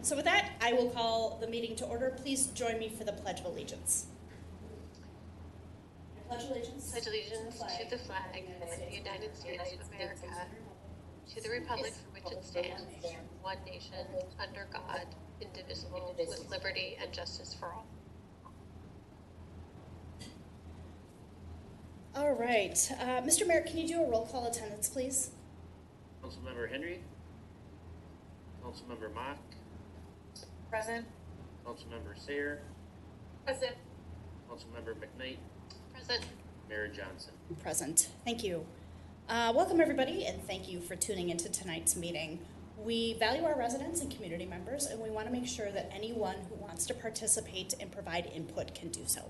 So with that, I will call the meeting to order. Please join me for the Pledge of Allegiance. I pledge allegiance to the flag of the United States of America, to the republic for which it stands, one nation, under God, indivisible, with liberty and justice for all. All right. Mr. Merrick, can you do a roll call attendance, please? Councilmember Henry. Councilmember Mock. Present. Councilmember Sayre. Present. Councilmember McKnight. Present. Mayor Johnson. Present. Thank you. Welcome, everybody, and thank you for tuning into tonight's meeting. We value our residents and community members, and we want to make sure that anyone who wants to participate and provide input can do so.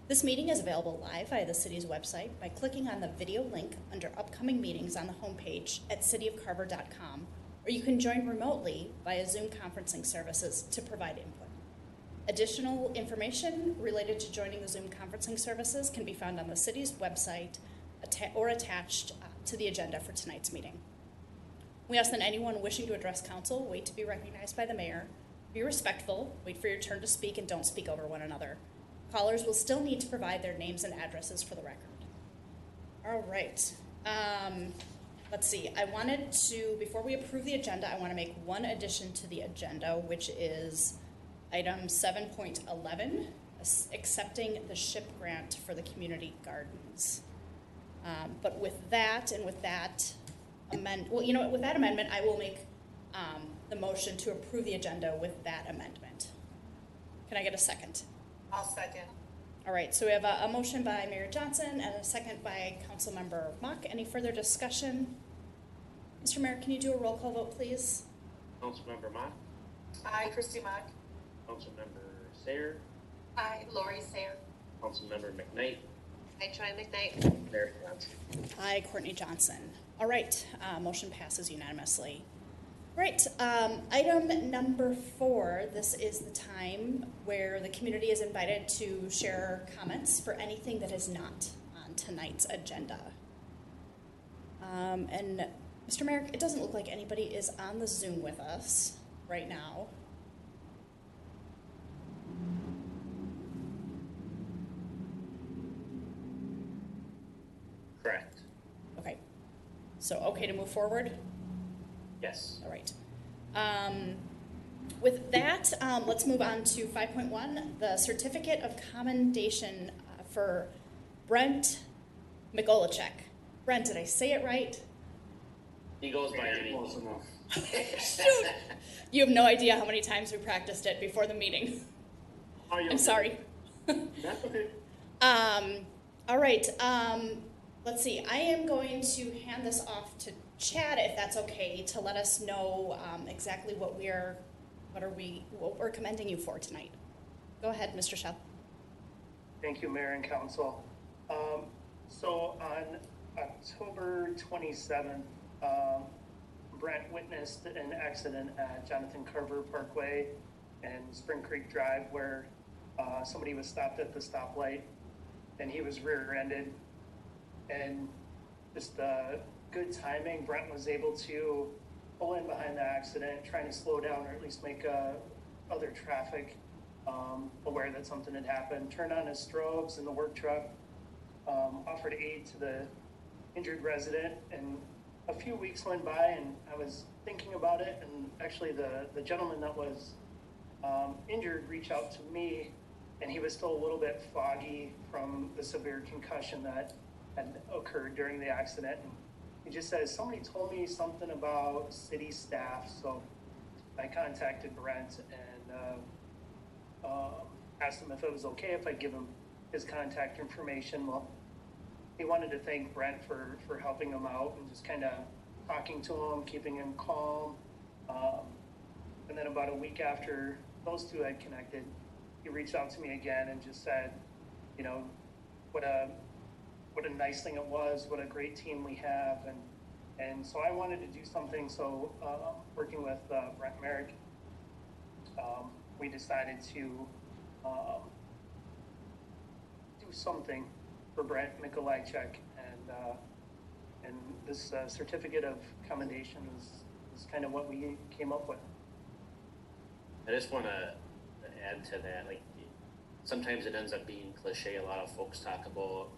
This meeting is available live via the city's website by clicking on the video link under upcoming meetings on the homepage at cityofcarver.com, or you can join remotely via Zoom conferencing services to provide input. Additional information related to joining the Zoom conferencing services can be found on the city's website or attached to the agenda for tonight's meeting. We ask that anyone wishing to address council wait to be recognized by the mayor, be respectful, wait for your turn to speak, and don't speak over one another. Callers will still need to provide their names and addresses for the record. All right. Let's see. I wanted to, before we approve the agenda, I want to make one addition to the agenda, which is item 7.11, accepting the SHIP grant for the community gardens. But with that amendment, I will make the motion to approve the agenda with that amendment. Can I get a second? I'll second. All right, so we have a motion by Mayor Johnson and a second by Councilmember Mock. Any further discussion? Mr. Mayor, can you do a roll call vote, please? Councilmember Mock. Aye, Christy Mock. Councilmember Sayre. Aye, Lori Sayre. Councilmember McKnight. Aye, Troy McKnight. Mayor Johnson. Aye, Courtney Johnson. All right, motion passes unanimously. Right, item number 4, this is the time where the community is invited to share comments for anything that is not on tonight's agenda. And Mr. Merrick, it doesn't look like anybody is on the Zoom with us right now. Correct. Okay, so okay to move forward? Yes. All right. With that, let's move on to 5.1, the Certificate of Commendation for Brent Migolachek. Brent, did I say it right? He goes by any. Close enough. Shoot! You have no idea how many times we practiced it before the meeting. I'm sorry. That's okay. All right. Let's see. I am going to hand this off to Chad, if that's okay, to let us know exactly what we're commending you for tonight. Go ahead, Mr. Shell. Thank you, Mayor and Council. So on October 27th, Brent witnessed an accident at Jonathan Carver Parkway and Spring Creek Drive where somebody was stopped at the stoplight and he was rear-ended. And just good timing, Brent was able to pull in behind the accident, trying to slow down or at least make other traffic aware that something had happened, turned on his strobes in the work truck, offered aid to the injured resident, and a few weeks went by and I was thinking about it, and actually the gentleman that was injured reached out to me, and he was still a little bit foggy from the severe concussion that had occurred during the accident. And he just says, somebody told me something about city staff, so I contacted Brent and asked him if it was okay if I give him his contact information. Well, he wanted to thank Brent for helping him out and just kind of talking to him, keeping him calm. And then about a week after those two had connected, he reached out to me again and just said, you know, what a nice thing it was, what a great team we have. And so I wanted to do something. So working with Brent Merrick, we decided to do something for Brent Migolachek, and this certificate of commendation is kind of what we came up with. I just want to add to that, like, sometimes it ends up being cliche. A lot of folks talk about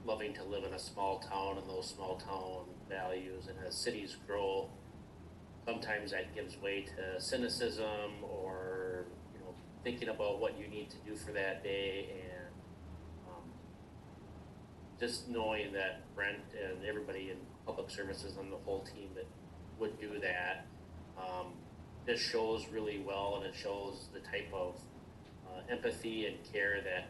loving to live in a small town and those small town values, and as cities grow, sometimes that gives way to cynicism or, you know, thinking about what you need to do for that day. And just knowing that Brent and everybody in public services and the whole team that would do that, this shows really well, and it shows the type of empathy and care that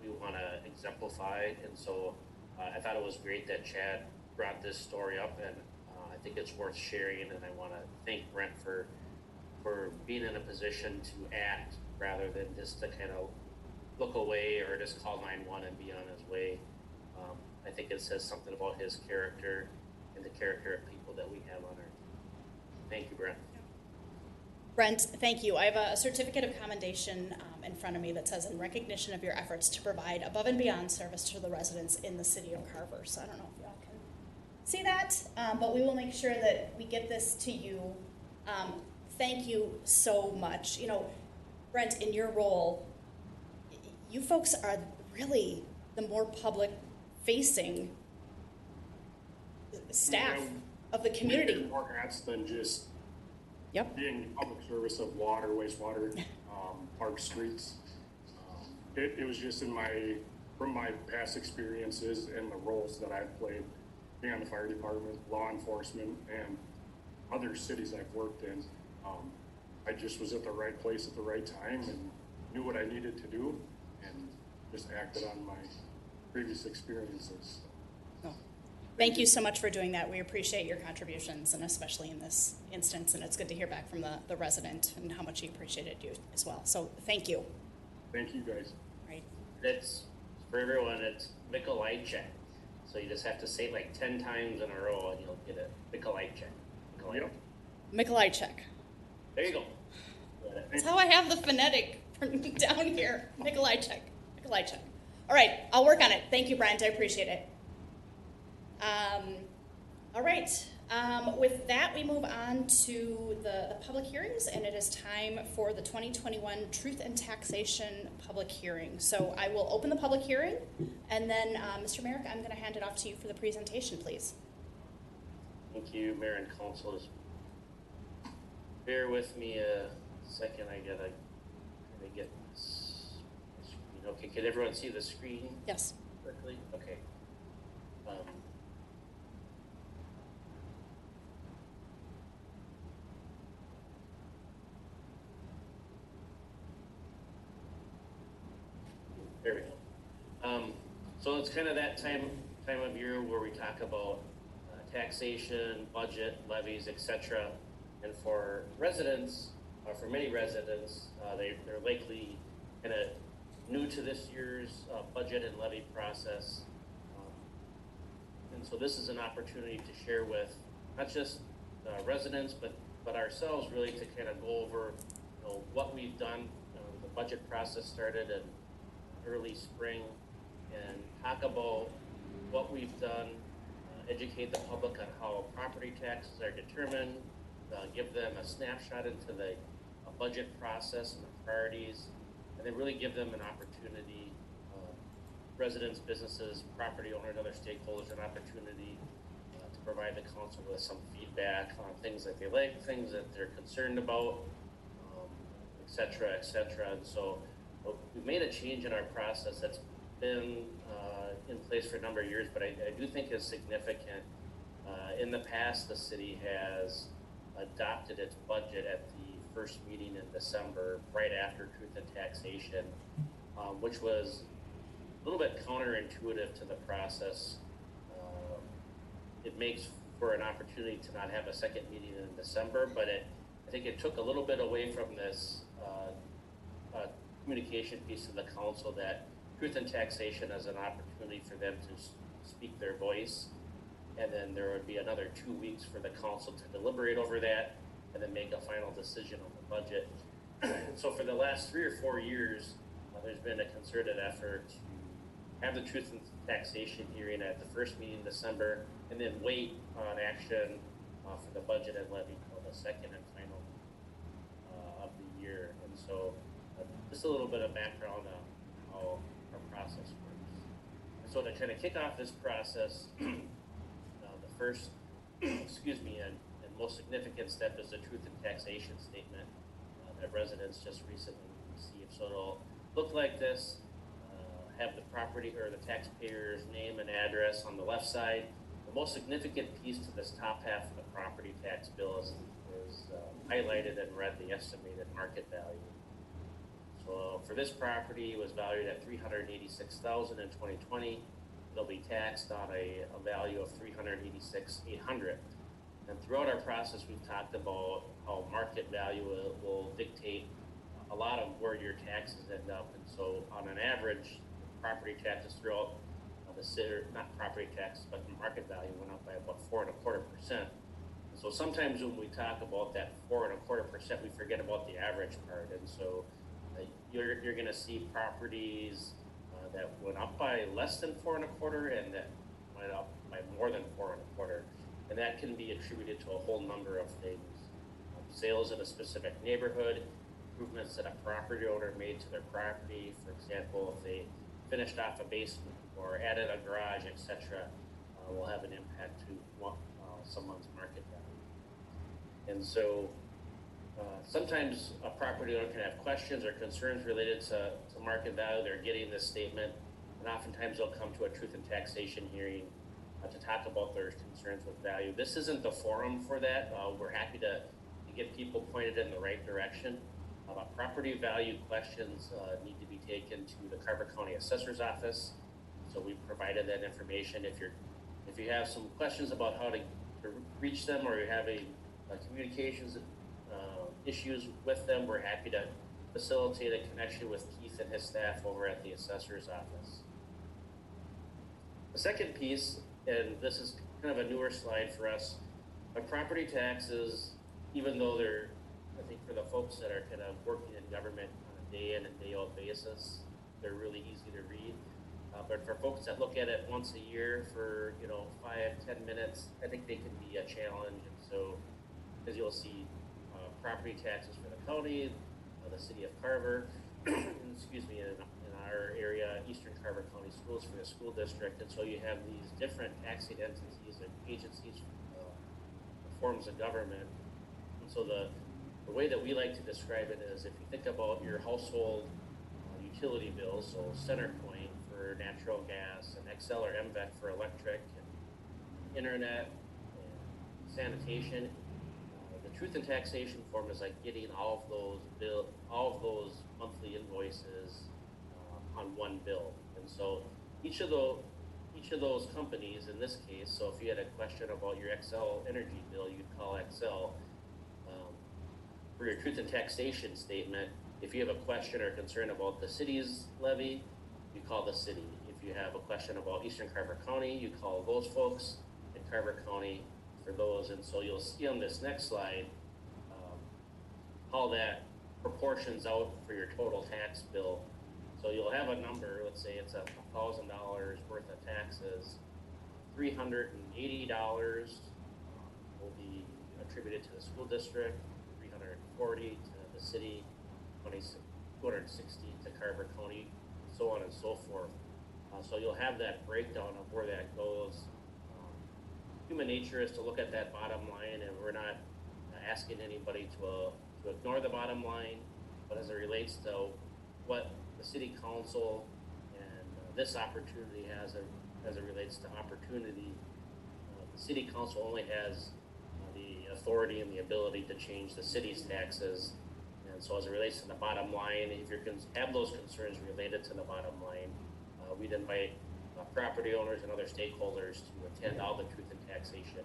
we want to exemplify. And so I thought it was great that Chad brought this story up, and I think it's worth sharing. And I want to thank Brent for being in a position to act rather than just to kind of look away or just call 911 and be on his way. I think it says something about his character and the character of people that we have on our team. Thank you, Brent. Brent, thank you. I have a certificate of commendation in front of me that says, in recognition of your efforts to provide above and beyond service to the residents in the city of Carver. So I don't know if y'all can see that, but we will make sure that we get this to you. Thank you so much. You know, Brent, in your role, you folks are really the more public-facing staff of the community. More hats than just Yep. being public service of water, wastewater, park streets. It was just from my past experiences and the roles that I've played, being on the fire department, law enforcement, and other cities I've worked in. I just was at the right place at the right time and knew what I needed to do and just acted on my previous experiences. Thank you so much for doing that. We appreciate your contributions, and especially in this instance, and it's good to hear back from the resident and how much he appreciated you as well. So thank you. Thank you, guys. Right. It's, for everyone, it's Mikolai check. So you just have to say it like 10 times in a row and you'll get a Mikolai check. Yep. Mikolajczyk. There you go. That's how I have the phonetic down here. Mikolajczyk. Mikolajczyk. All right, I'll work on it. Thank you, Brent. I appreciate it. All right. With that, we move on to the public hearings, and it is time for the 2021 Truth and Taxation public hearing. So I will open the public hearing, and then, Mr. Merrick, I'm going to hand it off to you for the presentation, please. Thank you, Mayor and Council. Bear with me a second. I gotta get this screen. Okay, can everyone see the screen? Yes. Correctly? Okay. There we go. So it's kind of that time of year where we talk about taxation, budget, levies, etc. And for residents, for many residents, they're likely kind of new to this year's budget and levy process. And so this is an opportunity to share with not just residents, but ourselves really, to kind of go over, you know, what we've done. The budget process started in early spring, and talk about what we've done, educate the public on how property taxes are determined, give them a snapshot into the budget process and the priorities, and then really give them an opportunity, residents, businesses, property owners, other stakeholders, an opportunity to provide the council with some feedback on things that they like, things that they're concerned about, et cetera, et cetera. And so we've made a change in our process that's been in place for a number of years, but I do think is significant. In the past, the city has adopted its budget at the first meeting in December, right after Truth and Taxation, which was a little bit counterintuitive to the process. It makes for an opportunity to not have a second meeting in December, but I think it took a little bit away from this communication piece to the council that Truth and Taxation as an opportunity for them to speak their voice, and then there would be another 2 weeks for the council to deliberate over that and then make a final decision on the budget. So for the last 3 or 4 years, there's been a concerted effort to have the Truth and Taxation hearing at the first meeting in December, and then wait on action for the budget and levy until the second and final of the year. just a little bit of background on how our process works. So to kind of kick off this process, the first, and most significant step is the truth in taxation statement that residents just recently received. So it'll look like this, have the property or the taxpayer's name and address on the left side. The most significant piece to this top half of the property tax bill is highlighted in red, the estimated market value. So for this property, it was valued at $386,000 in 2020. It'll be taxed on a value of $386,800. And throughout our process, we've talked about how market value will dictate a lot of where your taxes end up. And so on an average, property taxes throughout the city, not property taxes, but the market value went up by about 4.25%. So sometimes when we talk about that 4.25%, we forget about the average part. And so you're going to see properties that went up by less than 4.25% and that went up by more than 4.25%. And that can be attributed to a whole number of things. Sales in a specific neighborhood, improvements that a property owner made to their property. For example, if they finished off a basement or added a garage, etc., will have an impact to someone's market value. And so sometimes a property owner can have questions or concerns related to market value. They're getting this statement, and oftentimes they'll come to a truth in taxation hearing to talk about their concerns with value. This isn't the forum for that. We're happy to get people pointed in the right direction. Property value questions need to be taken to the Carver County Assessor's Office. So we've provided that information. If you have some questions about how to reach them, or you're having communications issues with them, we're happy to facilitate a connection with Keith and his staff over at the Assessor's Office. The second piece, and this is kind of a newer slide for us, property taxes, even though they're, I think for the folks that are kind of working in government on a day in and day out basis, they're really easy to read. But for folks that look at it once a year for 5-10 minutes, I think they can be a challenge. And so, as you'll see, property taxes for the county, the city of Carver, excuse me, in our area, Eastern Carver County Schools for the school district. And so you have these different taxing entities and agencies, forms of government. And so the way that we like to describe it is, if you think about your household utility bills, so CenterPoint for natural gas and Xcel or MVEC for electric and internet and sanitation, the truth in taxation form is like getting all of those monthly invoices on one bill. And so each of those companies, in this case, so if you had a question about your Xcel energy bill, you'd call Xcel. For your truth in taxation statement, if you have a question or concern about the city's levy, you call the city. If you have a question about Eastern Carver County, you call those folks in Carver County for those. And so you'll see on this next slide how that proportions out for your total tax bill. So you'll have a number, let's say it's $1,000 worth of taxes, $380 will be attributed to the school district, 340 to the city, 260 to Carver County, so on and so forth. So you'll have that breakdown of where that goes. Human nature is to look at that bottom line, and we're not asking anybody to ignore the bottom line, but as it relates to what the city council and this opportunity has as it relates to opportunity, the city council only has the authority and the ability to change the city's taxes. And so as it relates to the bottom line, if you have those concerns related to the bottom line, we'd invite property owners and other stakeholders to attend all the truth in taxation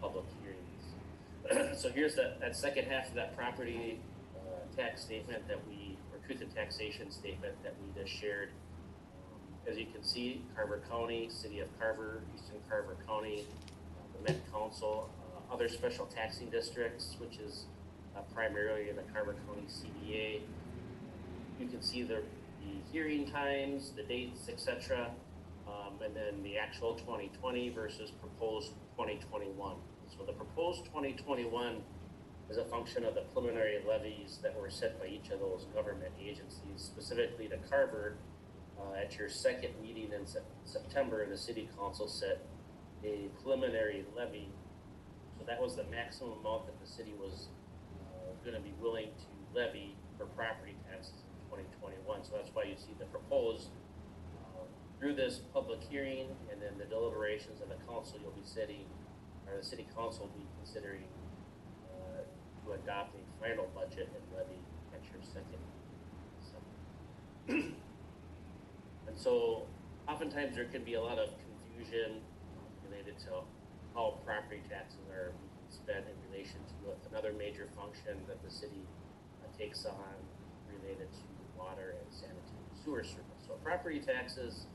public hearings. So here's that second half of that property tax statement or truth in taxation statement that we just shared. As you can see, Carver County, City of Carver, Eastern Carver County, the Met Council, other special taxing districts, which is primarily in the Carver County CDA. You can see the hearing times, the dates, etc., and then the actual 2020 versus proposed 2021. So the proposed 2021 as a function of the preliminary levies that were set by each of those government agencies, specifically to Carver. At your second meeting in September, the city council set a preliminary levy. So that was the maximum amount that the city was going to be willing to levy for property taxes in 2021. So that's why you see the proposed through this public hearing and then the deliberations of the council, you'll be sitting, or the city council will be considering to adopt a final budget and levy at your second. And so oftentimes there can be a lot of confusion related to how property taxes are spent in relation to another major function that the city takes on related to water and sanitary sewer service. So property taxes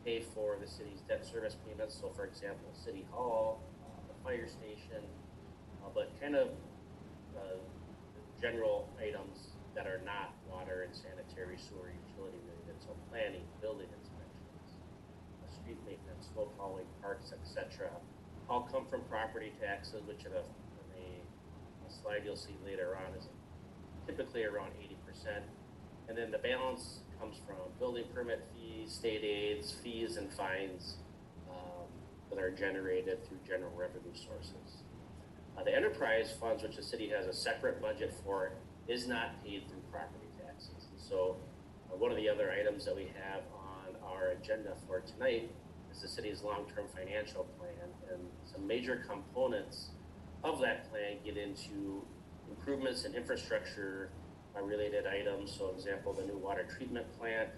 pay for the city's debt service payments. So for example, City Hall, the fire station, but kind of general items that are not water and sanitary sewer utility related. So planning, building inspections, street maintenance, snow plowing, parks, etc. all come from property taxes, which in a slide you'll see later on is typically around 80%. And then the balance comes from building permit fees, state aids, fees, and fines that are generated through general revenue sources. The enterprise funds, which the city has a separate budget for, is not paid through property taxes. And so one of the other items that we have on our agenda for tonight is the city's long-term financial plan, and some major components of that plan get into improvements in infrastructure related items. So example, the new water treatment plant,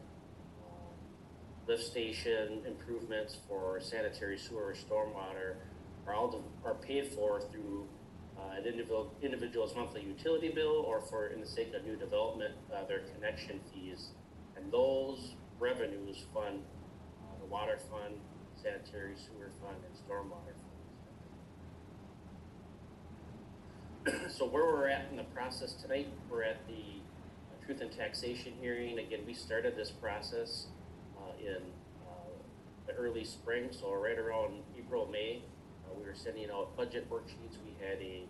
lift station improvements for sanitary sewer or stormwater are paid for through an individual's monthly utility bill, or for, in the sake of new development, their connection fees. And those revenues fund the water fund, sanitary sewer fund, and stormwater funds. So where we're at in the process tonight, we're at the Truth and Taxation hearing. Again, we started this process in the early spring, so right around April, May. We were sending out budget worksheets. We had a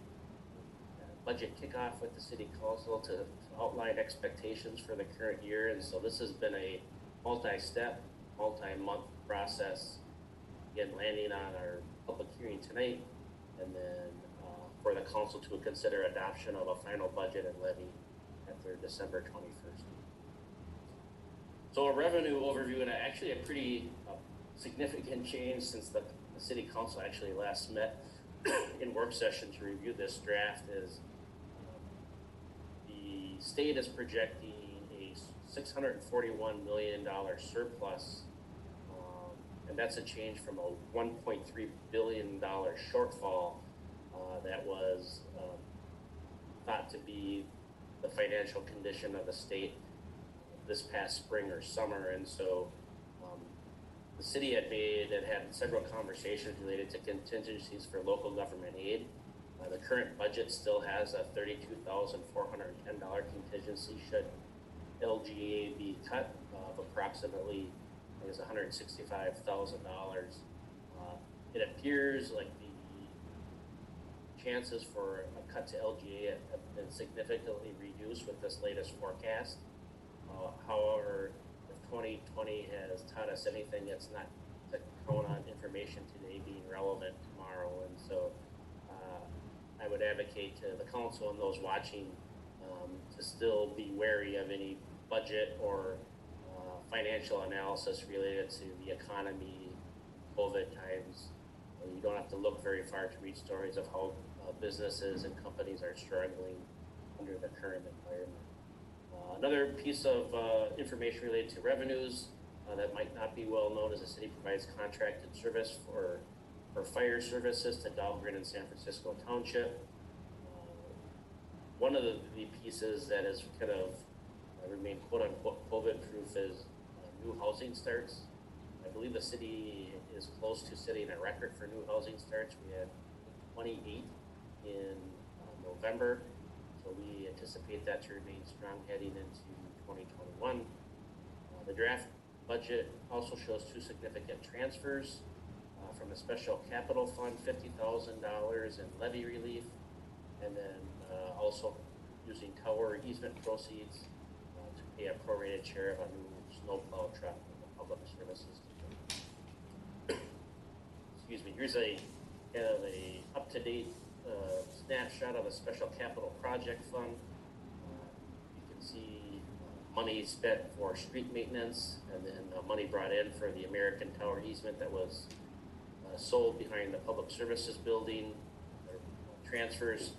budget kickoff with the city council to outline expectations for the current year. And so this has been a multi-step, multi-month process. Again, landing on our public hearing tonight, and then for the council to consider adoption of a final budget and levy at their December 21st. So a revenue overview, and actually a pretty significant change since the city council actually last met in work session to review this draft, is the state is projecting a $641 million surplus, and that's a change from a $1.3 billion shortfall that was thought to be the financial condition of the state this past spring or summer. And so the city had several conversations related to contingencies for local government aid. The current budget still has a $32,410 contingency should LGA be cut of approximately, I guess, $165,000. It appears like the chances for a cut to LGA have been significantly reduced with this latest forecast. However, if 2020 has taught us anything, it's not to count on information today being relevant tomorrow. And so I would advocate to the council and those watching to still be wary of any budget or financial analysis related to the economy, COVID times. You don't have to look very far to read stories of how businesses and companies are struggling under the current environment. Another piece of information related to revenues that might not be well known is the city provides contracted service for fire services to Dahlgren and San Francisco Township. One of the pieces that has kind of remained quote-unquote COVID-proof is new housing starts. I believe the city is close to setting a record for new housing starts. We had 28 in November, so we anticipate that to remain strong heading into 2021. The draft budget also shows two significant transfers from the special capital fund, $50,000 in levy relief, and then also using tower easement proceeds to pay a prorated share of a new snowplow truck in the public services. Excuse me. Here's a up-to-date snapshot of a special capital project fund. You can see money spent for street maintenance, and then money brought in for the American Tower easement that was sold behind the public services building, transfers.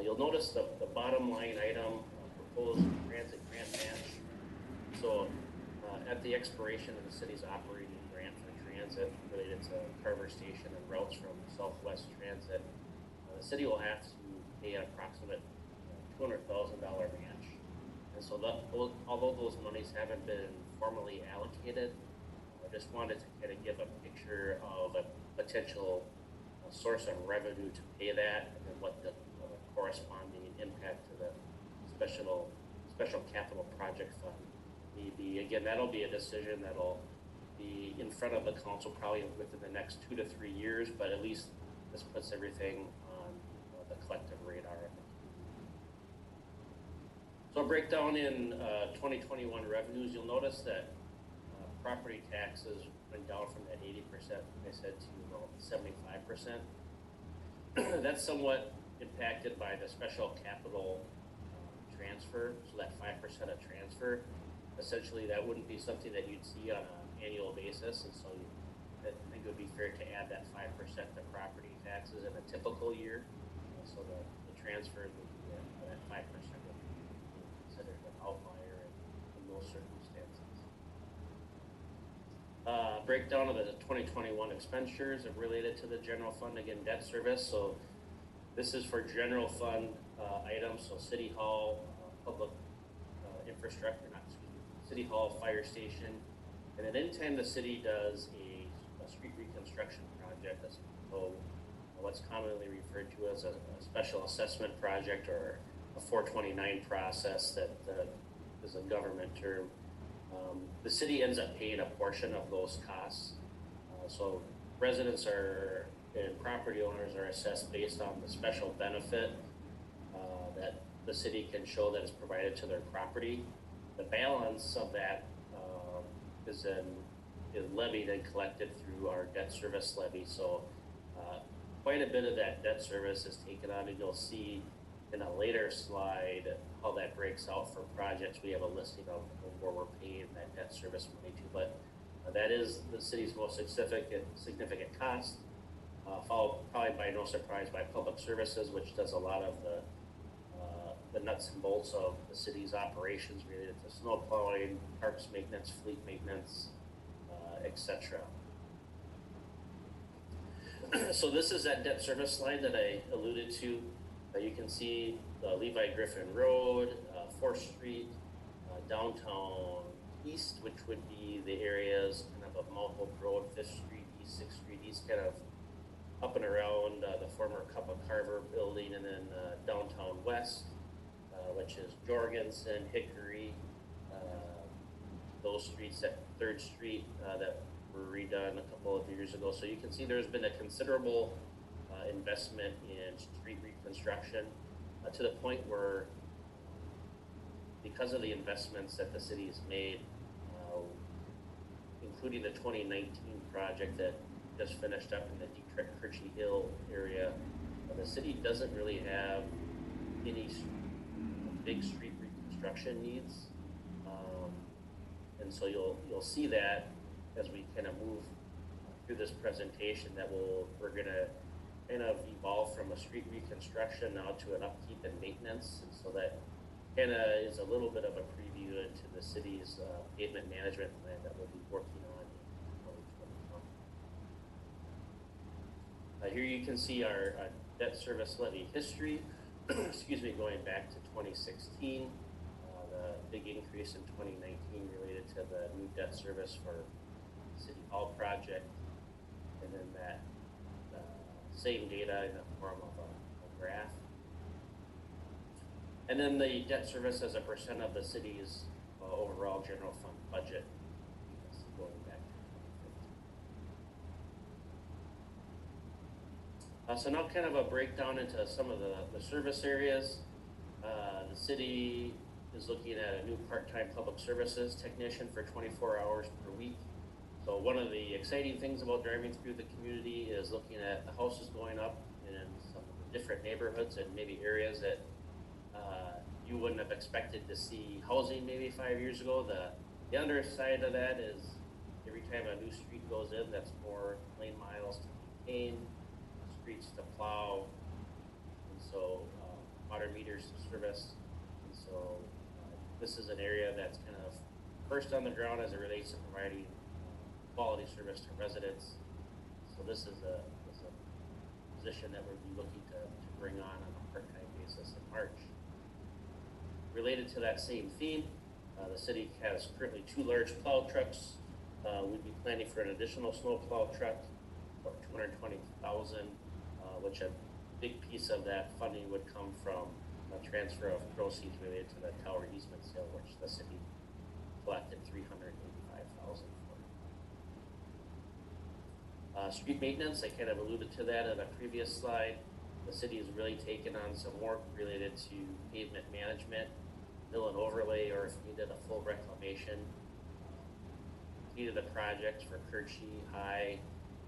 You'll notice the bottom line item, proposed transit grant match. So at the expiration of the city's operating grant for transit related to Carver Station and routes from Southwest Transit, the city will have to pay an approximate $200,000 match. And so although those monies haven't been formally allocated, I just wanted to kind of give a picture of a potential source of revenue to pay that, and then what the corresponding impact to the special capital project fund may be. Again, that'll be a decision that'll be in front of the council probably within the next 2 to 3 years, but at least this puts everything on the collective radar. So a breakdown in 2021 revenues, you'll notice that property taxes went down from that 80%, like I said, to about 75%. That's somewhat impacted by the special capital transfer, so that 5% of transfer. Essentially, that wouldn't be something that you'd see on an annual basis, and so I think it would be fair to add that 5% to property taxes in a typical year. So the transfer would be that 5% would be considered an outlier in those circumstances. Breakdown of the 2021 expenditures related to the general fund, again, debt service. So this is for general fund items, so City Hall, public infrastructure, City Hall, fire station, and then anytime the city does a street reconstruction project, that's what's commonly referred to as a special assessment project or a 429 process that is a government term, the city ends up paying a portion of those costs. So residents and property owners are assessed based on the special benefit that the city can show that is provided to their property. The balance of that is levied and collected through our debt service levy. So quite a bit of that debt service is taken on, and you'll see in a later slide how that breaks out for projects. We have a listing of where we're paying that debt service money to, but that is the city's most significant cost, followed probably by no surprise by public services, which does a lot of the nuts and bolts of the city's operations related to snow plowing, parks maintenance, fleet maintenance, etc. So this is that debt service slide that I alluded to. You can see Levi Griffin Road, 4th Street, downtown east, which would be the areas kind of Mount Hope Road, 5th Street, East 6th Street, east, kind of up and around the former Carver building, and then downtown west, which is Jorgensen, Hickory, those streets at 3rd Street that were redone a couple of years ago. So you can see there's been a considerable investment in street reconstruction to the point where, because of the investments that the city has made, including the 2019 project that just finished up in the Detroit-Kirchy Hill area, the city doesn't really have any big street reconstruction needs, and so you'll see that as we kind of move through this presentation that we're going to kind of evolve from a street reconstruction now to an upkeep and maintenance, and so that kind of is a little bit of a preview into the city's pavement management plan that we'll be working on in 2021. Here you can see our debt service levy history. Excuse me, going back to 2016, the big increase in 2019 related to the new debt service for the City Hall project, and then that same data in the form of a graph. And then the debt service as a percent of the city's overall general fund budget, going back to 2015. So now kind of a breakdown into some of the service areas. The city is looking at a new part-time public services technician for 24 hours per week. So one of the exciting things about driving through the community is looking at the houses going up in some different neighborhoods and maybe areas that you wouldn't have expected to see housing maybe 5 years ago. The underside of that is every time a new street goes in, that's more lane miles to maintain, streets to plow, and so water meters to service. And so this is an area that's kind of first on the ground as it relates to providing quality service to residents. So this is a position that we'll be looking to bring on a part-time basis in March. Related to that same theme, the city has currently 2 large plow trucks. We'd be planning for an additional snow plow truck for $220,000, which a big piece of that funding would come from a transfer of proceeds related to the tower easement sale, which the city collected $385,000 for. Street maintenance, I kind of alluded to that in a previous slide. The city has really taken on some work related to pavement management, mill and overlay, or if needed a full reclamation. Completed the projects for Kirchie, High,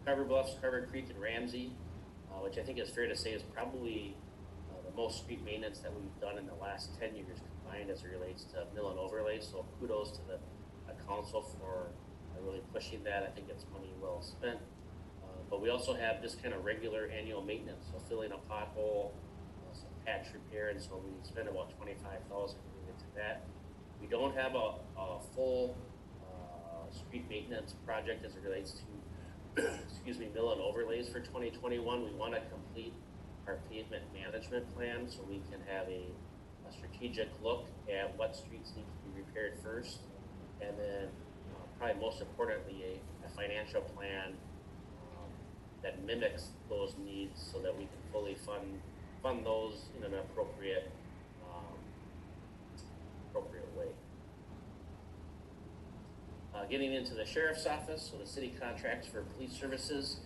Carver Bluffs, Carver Creek, and Ramsey, which I think is fair to say is probably the most street maintenance that we've done in the last 10 years combined as it relates to mill and overlay. So kudos to the council for really pushing that. I think it's money well spent. But we also have just kind of regular annual maintenance, so filling a pothole, some patch repair, and so we spend about $25,000 related to that. We don't have a full street maintenance project as it relates to, excuse me, mill and overlays for 2021. We want to complete our pavement management plan so we can have a strategic look at what streets need to be repaired first, and then probably most importantly, a financial plan that mimics those needs so that we can fully fund those in an appropriate way. Getting into the sheriff's office, so the city contracts for police services.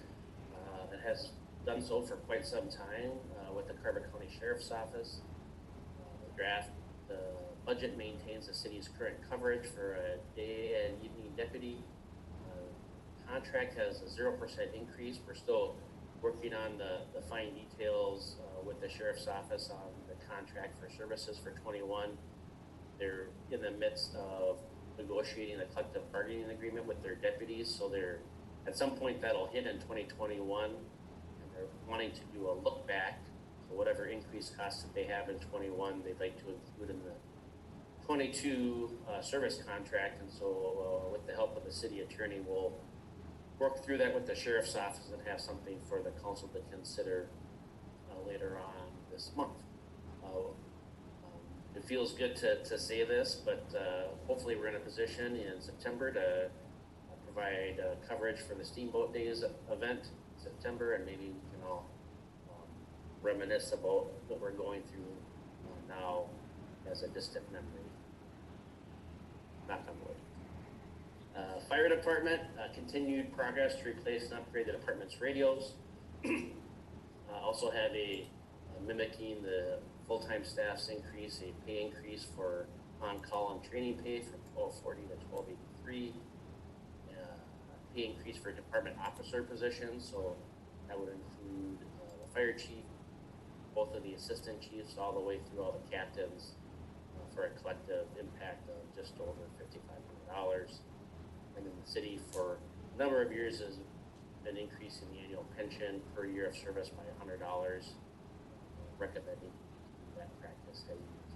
It has done so for quite some time with the Carver County Sheriff's Office. The budget maintains the city's current coverage for a day and evening deputy. Contract has a 0% increase. We're still working on the fine details with the Sheriff's Office on the contract for services for 21. They're in the midst of negotiating a collective bargaining agreement with their deputies, so they're at some point that'll hit in 2021, and they're wanting to do a look back. So whatever increased costs that they have in 21, they'd like to include in the 22 service contract. And so with the help of the city attorney, we'll work through that with the sheriff's office and have something for the council to consider later on this month. It feels good to say this, but hopefully we're in a position in September to provide coverage for the Steamboat Days event in September, and maybe we can all reminisce about what we're going through now as a distant memory. Knock on wood. Fire department, continued progress to replace and upgrade the department's radios. Also have mimicking the full-time staff's increase, a pay increase for on-call and training pay from $12.40 to $12.83. Pay increase for department officer positions, so that would include the fire chief, both of the assistant chiefs, all the way through all the captains, for a collective impact of just over $5,500. And then the city for a number of years has been increasing the annual pension per year of service by $100, recommending that practice heading into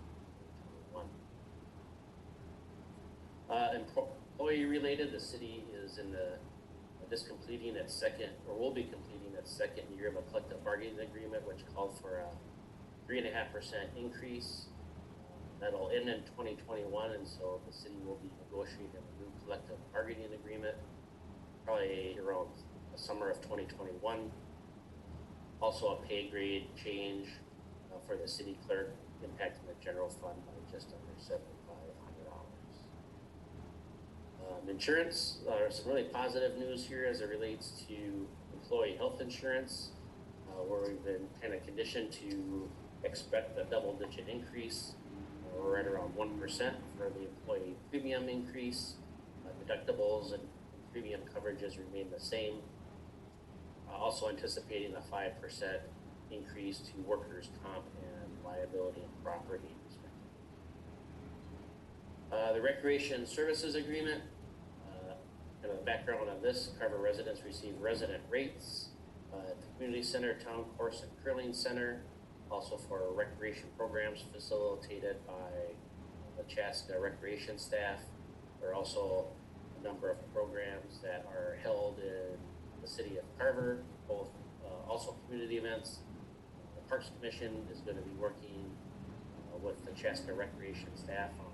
2021. Employee related, the city is in just completing its second, or will be completing its second year of a collective bargaining agreement, which called for a 3.5% increase. That'll end in 2021, and so the city will be negotiating a new collective bargaining agreement probably around the summer of 2021. Also a pay grade change for the city clerk, impacting the general fund by just under $7,500. Insurance, some really positive news here as it relates to employee health insurance. where we've been kind of conditioned to expect a double-digit increase. We're right around 1% for the employee premium increase. Deductibles and premium coverages remain the same. Also anticipating a 5% increase to workers' comp and liability and property. The Recreation Services Agreement, kind of the background on this, Carver residents receive resident rates at the Community Center, Town Course and Curling Center, also for recreation programs facilitated by the Chaska recreation staff. There are also a number of programs that are held in the city of Carver, both also community events. The Parks Commission is going to be working with the Chaska recreation staff on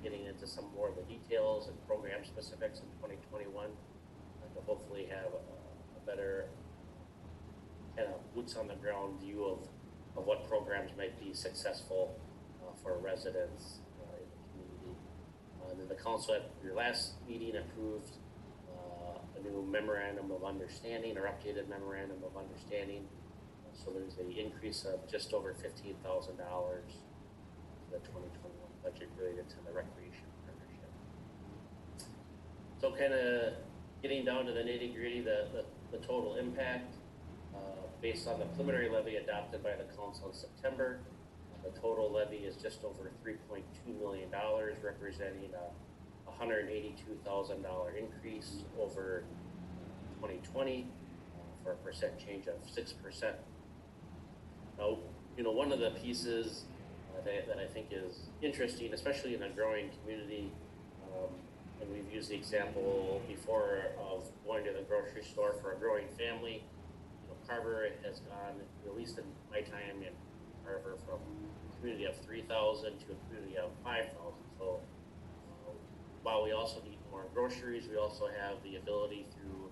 getting into some more of the details and program specifics in 2021 to hopefully have a better kind of boots on the ground view of what programs might be successful for residents in the community. Then the council at your last meeting approved a new memorandum of understanding or updated memorandum of understanding. So there's an increase of just over $15,000 to the 2021 budget related to the recreation partnership. So kind of getting down to the nitty gritty, the total impact based on the preliminary levy adopted by the council in September. The total levy is just over $3.2 million, representing a $182,000 increase over 2020 for a percent change of 6%. Now, one of the pieces that I think is interesting, especially in a growing community, and we've used the example before of going to the grocery store for a growing family. Carver has gone, at least in my time in Carver, from a community of 3,000 to a community of 5,000. So while we also need more groceries, we also have the ability through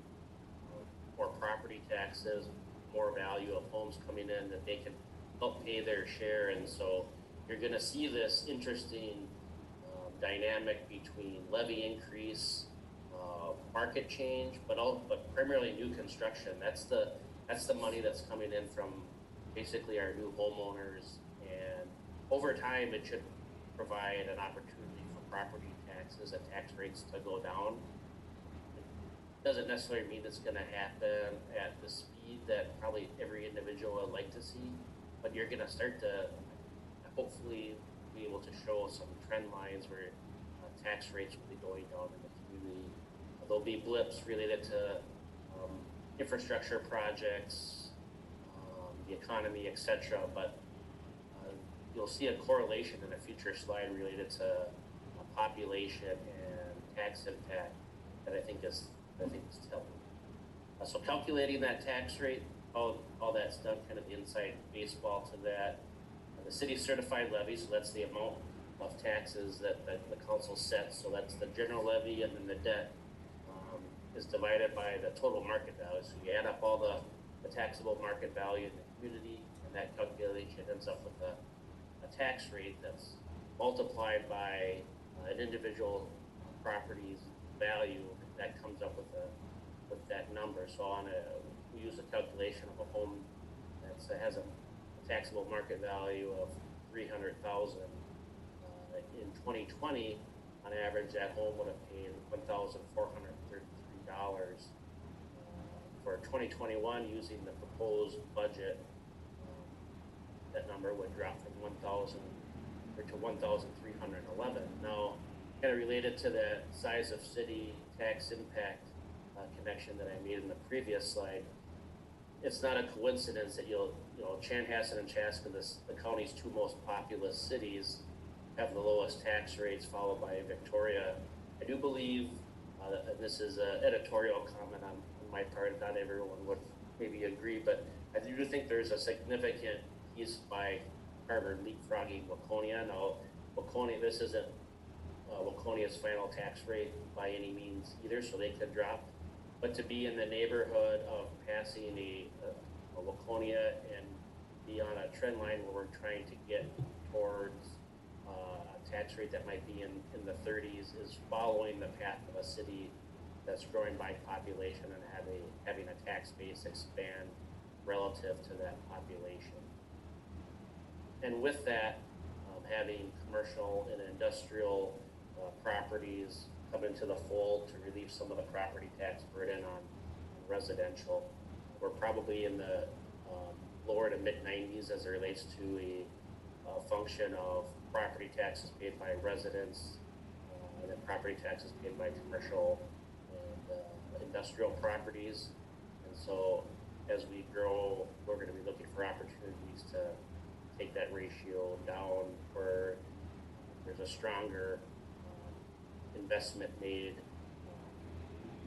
more property taxes, more value of homes coming in that they can help pay their share. And so you're going to see this interesting dynamic between levy increase, market change, but primarily new construction. That's the money that's coming in from basically our new homeowners, and over time it should provide an opportunity for property taxes and tax rates to go down. It doesn't necessarily mean it's going to happen at the speed that probably every individual would like to see, but you're going to start to hopefully be able to show some trend lines where tax rates will be going down in the community. There'll be blips related to infrastructure projects, the economy, etc. But you'll see a correlation in a future slide related to population and tax impact that I think is telling. So calculating that tax rate, all that's done, kind of the inside baseball to that. The city certified levy, so that's the amount of taxes that the council sets. So that's the general levy, and then the debt is divided by the total market value. So you add up all the taxable market value in the community, and that calculation ends up with a tax rate that's multiplied by an individual property's value. That comes up with that number. So we use a calculation of a home that has a taxable market value of $300,000. In 2020, on average, that home would have paid $1,433. For 2021, using the proposed budget, that number would drop from 1,000 to 1,311. Now, kind of related to the size of city tax impact connection that I made in the previous slide, it's not a coincidence that Chanhassen and Chaska, the county's two most populous cities, have the lowest tax rates, followed by Victoria. I do believe, and this is an editorial comment on my part, not everyone would maybe agree, but I do think there's a significant piece by Carver leapfrogging Waconia. Now, Waconia, this isn't Waconia's final tax rate by any means either, so they could drop. But to be in the neighborhood of passing a Waconia and be on a trend line where we're trying to get towards a tax rate that might be in the 30s is following the path of a city that's growing by population and having a tax base expand relative to that population. And with that, having commercial and industrial properties come into the fold to relieve some of the property tax burden on residential. We're probably in the lower to mid 90s as it relates to a function of property taxes paid by residents and then property taxes paid by commercial and industrial properties. And so as we grow, we're going to be looking for opportunities to take that ratio down where there's a stronger investment made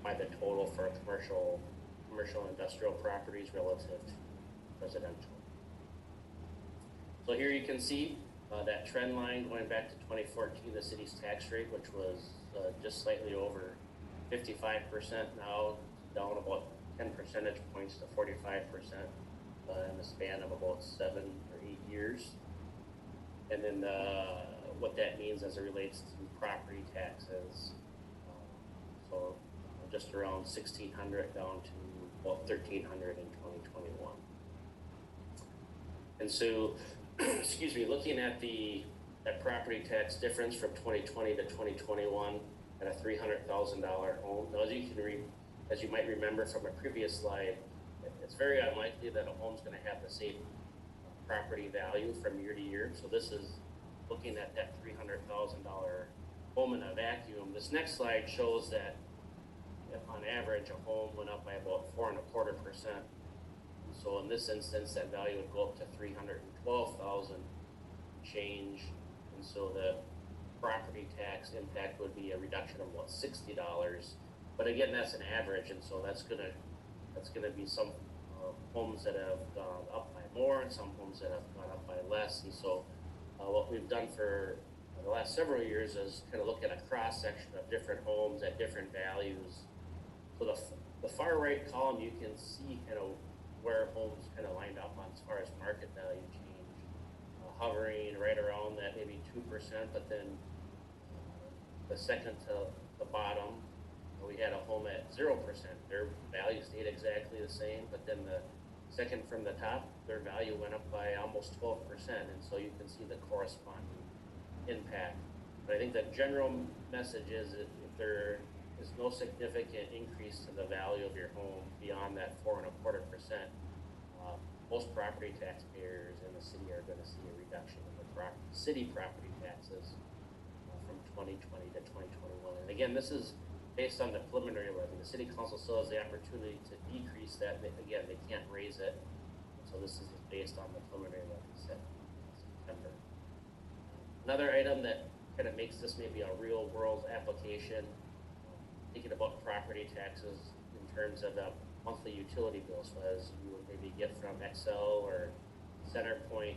by the total for commercial and industrial properties relative to residential. So here you can see that trend line going back to 2014, the city's tax rate, which was just slightly over 55%, now down about 10 percentage points to 45% in the span of about 7 or 8 years. And then what that means as it relates to property taxes, so just around 1,600 down to about 1,300 in 2021. And so, excuse me, looking at that property tax difference from 2020 to 2021 at a $300,000 home. Now, as you might remember from a previous slide, it's very unlikely that a home's going to have the same property value from year to year. So this is looking at that $300,000 home in a vacuum. This next slide shows that if on average a home went up by about 4.25%. So in this instance, that value would go up to $312,000 change, and so the property tax impact would be a reduction of about $60. But again, that's an average, and so that's gonna be some homes that have gone up by more and some homes that have gone up by less. And so what we've done for the last several years is kind of look at a cross section of different homes at different values. So the far right column, you can see kind of where homes kind of lined up on as far as market value change, hovering right around that maybe 2%, but then the second to the bottom, we had a home at 0%. Their value stayed exactly the same, but then the second from the top, their value went up by almost 12%, and so you can see the corresponding impact. But I think the general message is that if there is no significant increase to the value of your home beyond that 4.25%, most property taxpayers in the city are going to see a reduction in the city property taxes from 2020 to 2021. And again, this is based on the preliminary levy. The city council still has the opportunity to decrease that. Again, they can't raise it. So this is based on the preliminary levy set in September. Another item that kind of makes this maybe a real world application, thinking about property taxes in terms of a monthly utility bill. So as you would maybe get from Excel or Centerpoint,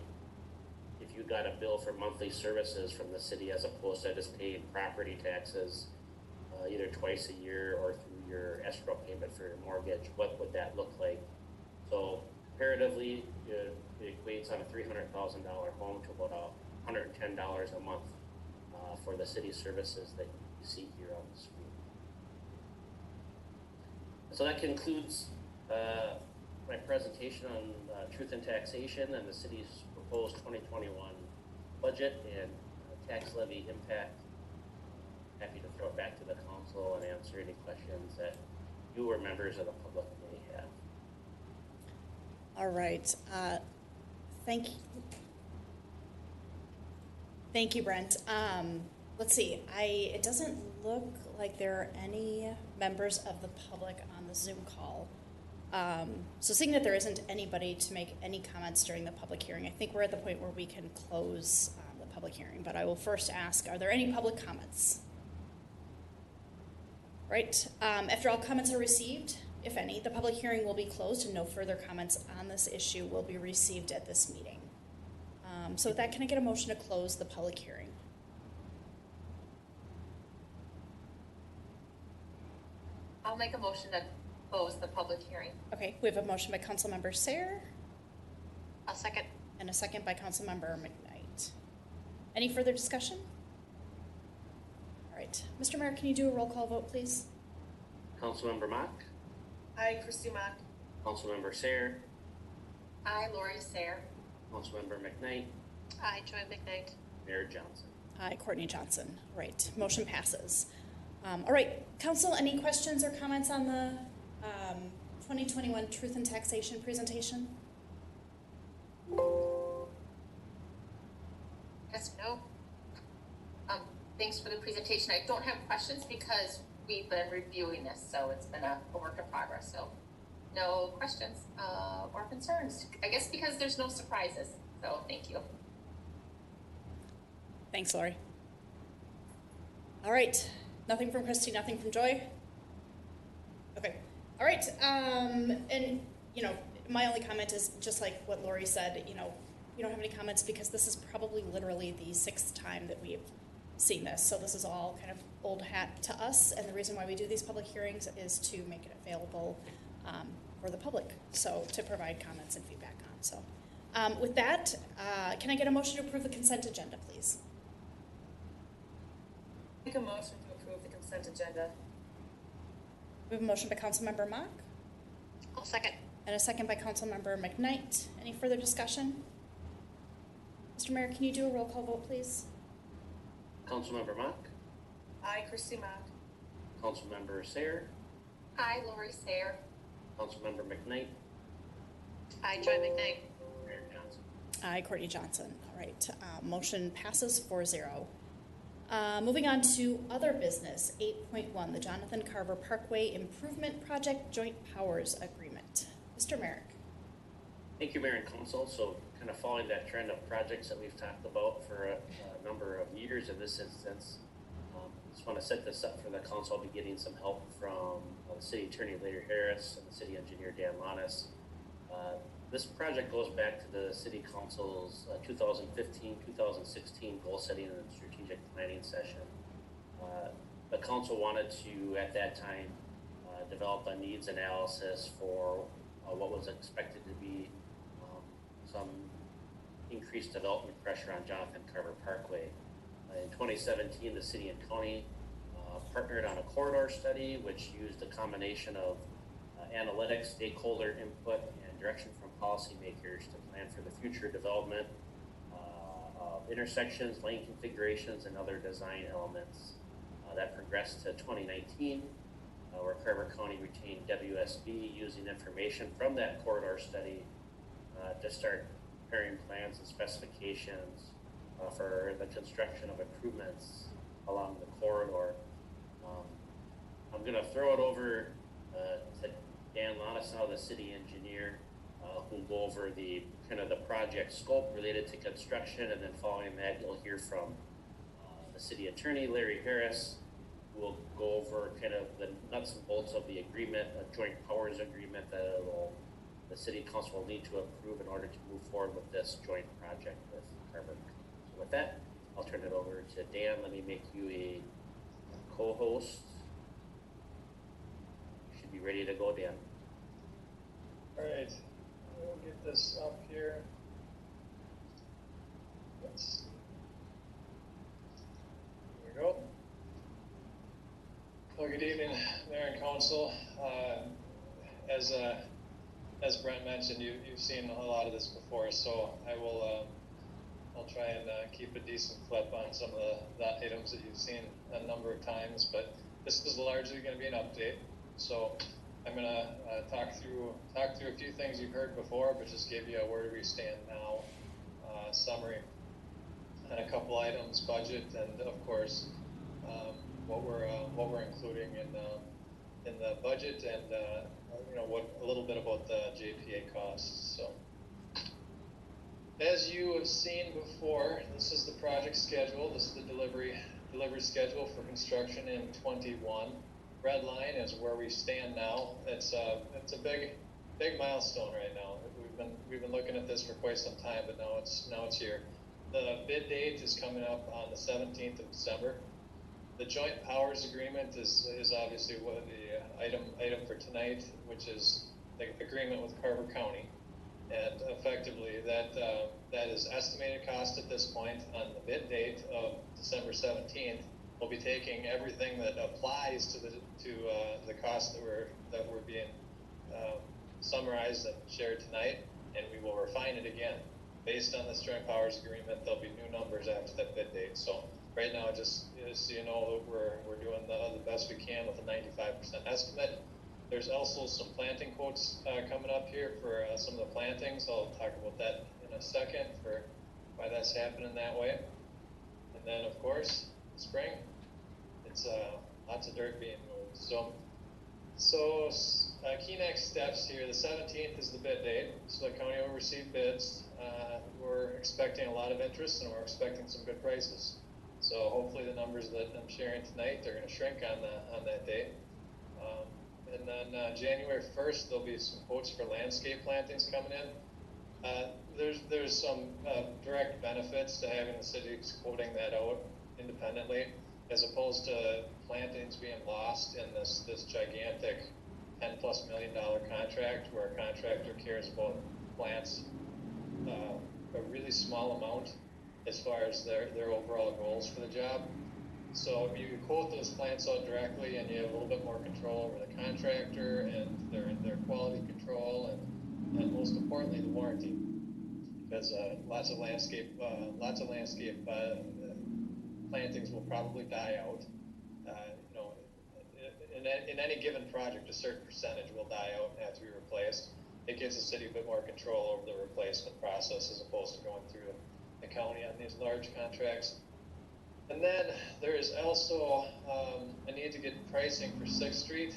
if you got a bill for monthly services from the city as opposed to just paying property taxes either twice a year or through your escrow payment for your mortgage, what would that look like? So comparatively, it equates on a $300,000 home to about $110 a month for the city services that you see here on the screen. So that concludes my presentation on truth in taxation and the city's proposed 2021 budget and tax levy impact. Happy to throw it back to the council and answer any questions that you or members of the public may have. All right. Thank you. Thank you, Brent. Let's see. It doesn't look like there are any members of the public on the Zoom call. So seeing that there isn't anybody to make any comments during the public hearing, I think we're at the point where we can close the public hearing. But I will first ask, are there any public comments? Right. After all comments are received, if any, the public hearing will be closed and no further comments on this issue will be received at this meeting. So with that, can I get a motion to close the public hearing? I'll make a motion to close the public hearing. Okay, we have a motion by Councilmember Sayre I'll second. and a second by Councilmember McKnight. Any further discussion? All right, Mr. Mayor, can you do a roll call vote, please? Councilmember Mock, Aye, Christy Mock. Councilmember Sayre, I, Lori Sayer. Councilmember McKnight, I, Joy McKnight. Mayor Johnson. Aye, Courtney Johnson. Right, motion passes. All right, council, any questions or comments on the 2021 Truth and Taxation presentation? Yes, no. Thanks for the presentation. I don't have questions because we've been reviewing this, so it's been a work in progress. So no questions or concerns. I guess because there's no surprises. So thank you. Thanks, Lori. All right, nothing from Christy, nothing from Joy? Okay, all right, and, you know, my only comment is just like what Lori said, you know, we don't have any comments because this is probably literally the 6th time that we've seen this. So this is all kind of old hat to us, and the reason why we do these public hearings is to make it available for the public, so to provide comments and feedback on. So with that, can I get a motion to approve the consent agenda, please? Make a motion to approve the consent agenda. We have a motion by Councilmember Mock I'll second. and a second by Councilmember McKnight. Any further discussion? Mr. Mayor, can you do a roll call vote, please? Councilmember Mock, I, Christy Mock. Councilmember Sayer, I, Lori Sayer. Councilmember McKnight, I, Joy McKnight. Mayor Johnson. Aye, Courtney Johnson. All right, motion passes 4-0. Moving on to other business, 8.1, the Jonathan Carver Parkway Improvement Project Joint Powers Agreement. Mr. Merrick. Thank you, Mayor and Council. So kind of following that trend of projects that we've talked about for a number of years in this instance, just want to set this up for the council. I'll be getting some help from the city attorney, Larry Harris, and the city engineer, Dan Lanis. This project goes back to the city council's 2015-2016 goal setting and strategic planning session. The council wanted to, at that time, develop a needs analysis for what was expected to be some increased development pressure on Jonathan Carver Parkway. In 2017, the city and county partnered on a corridor study, which used a combination of analytics, stakeholder input, and direction from policymakers to plan for the future development of intersections, lane configurations, and other design elements. That progressed to 2019, where Carver County retained WSB using information from that corridor study to start preparing plans and specifications for the construction of improvements along the corridor. I'm going to throw it over to Dan Lanis, now the city engineer, who will go over the kind of the project scope related to construction, and then following that, you'll hear from the city attorney, Larry Harris, who will go over kind of the nuts and bolts of the agreement, a joint powers agreement that the city council will need to approve in order to move forward with this joint project with Carver. So with that, I'll turn it over to Dan. Let me make you a co-host. You should be ready to go, Dan. All right, we'll get this up here. Let's see. Here we go. Well, good evening, Mayor and Council. As Brent mentioned, you've seen a lot of this before, so I'll try and keep a decent clip on some of the items that you've seen a number of times, but this is largely going to be an update. So I'm going to talk through a few things you've heard before, but just give you a where do we stand now summary, and a couple items, budget, and of course what we're including in the budget, and a little bit about the JPA costs. So as you have seen before, this is the project schedule. This is the delivery schedule for construction in 21. Red line is where we stand now. It's a big milestone right now. We've been looking at this for quite some time, but now it's here. The bid date is coming up on the 17th of December. The joint powers agreement is obviously what the item for tonight, which is the agreement with Carver County, and effectively that is estimated cost at this point on the bid date of December 17th. We'll be taking everything that applies to the costs that were being summarized and shared tonight, and we will refine it again. Based on this joint powers agreement, there'll be new numbers after that bid date. So right now, just so you know, we're doing the best we can with a 95% estimate. There's also some planting quotes coming up here for some of the plantings. I'll talk about that in a second for why that's happening that way. And then, of course, spring, it's lots of dirt being moved. So key next steps here. The 17th is the bid date, so the county will receive bids. We're expecting a lot of interest, and we're expecting some good prices. So hopefully the numbers that I'm sharing tonight, they're going to shrink on that day. And then January 1st, there'll be some quotes for landscape plantings coming in. There's some direct benefits to having the cities quoting that out independently, as opposed to plantings being lost in this gigantic $10+ million contract where a contractor cares about plants a really small amount as far as their overall goals for the job. So you quote those plants out directly, and you have a little bit more control over the contractor and their quality control, and most importantly, the warranty, because lots of landscape plantings will probably die out. In any given project, a certain percentage will die out and have to be replaced. It gives the city a bit more control over the replacement process as opposed to going through the county on these large contracts. And then there is also a need to get pricing for 6th Street.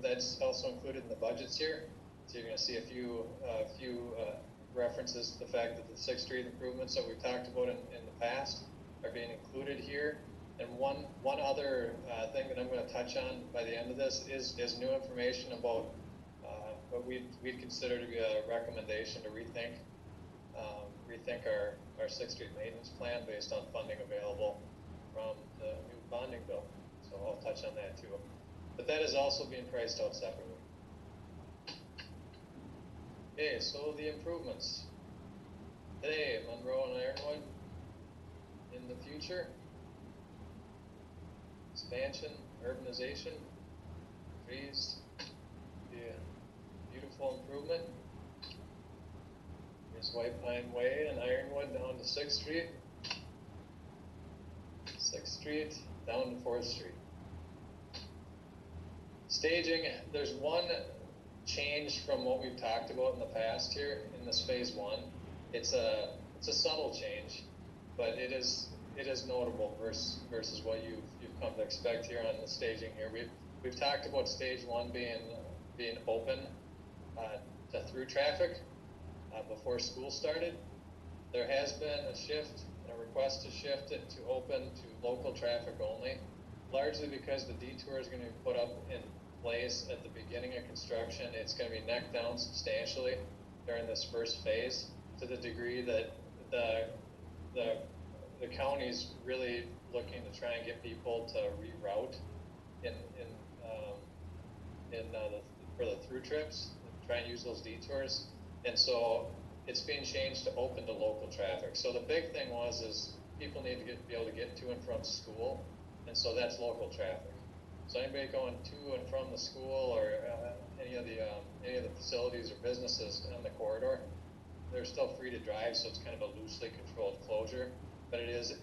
That's also included in the budgets here. So you're going to see a few references to the fact that the 6th Street improvements that we've talked about in the past are being included here. And one other thing that I'm going to touch on by the end of this is new information about what we'd consider to be a recommendation to rethink our 6th Street maintenance plan based on funding available from the new bonding bill. So I'll touch on that too. But that is also being priced out separately. Okay, so the improvements. Today, Monroe and Ironwood. In the future, expansion, urbanization, trees, beautiful improvement. Here's White Pine Way and Ironwood down to 6th Street. 6th Street down to 4th Street. Staging, there's one change from what we've talked about in the past here in this phase 1. It's a subtle change, but it is notable versus what you've come to expect here on the staging here. We've talked about stage 1 being open to through traffic before school started. There has been a shift, a request to shift it to open to local traffic only, largely because the detour is going to be put up in place at the beginning of construction. It's going to be neck down substantially during this first phase, to the degree that the county's really looking to try and get people to reroute for the through trips, try and use those detours. And so it's being changed to open to local traffic. So the big thing is people need to be able to get to and from school, and so that's local traffic. So anybody going to and from the school or any of the facilities or businesses on the corridor, they're still free to drive. So it's kind of a loosely controlled closure, but it is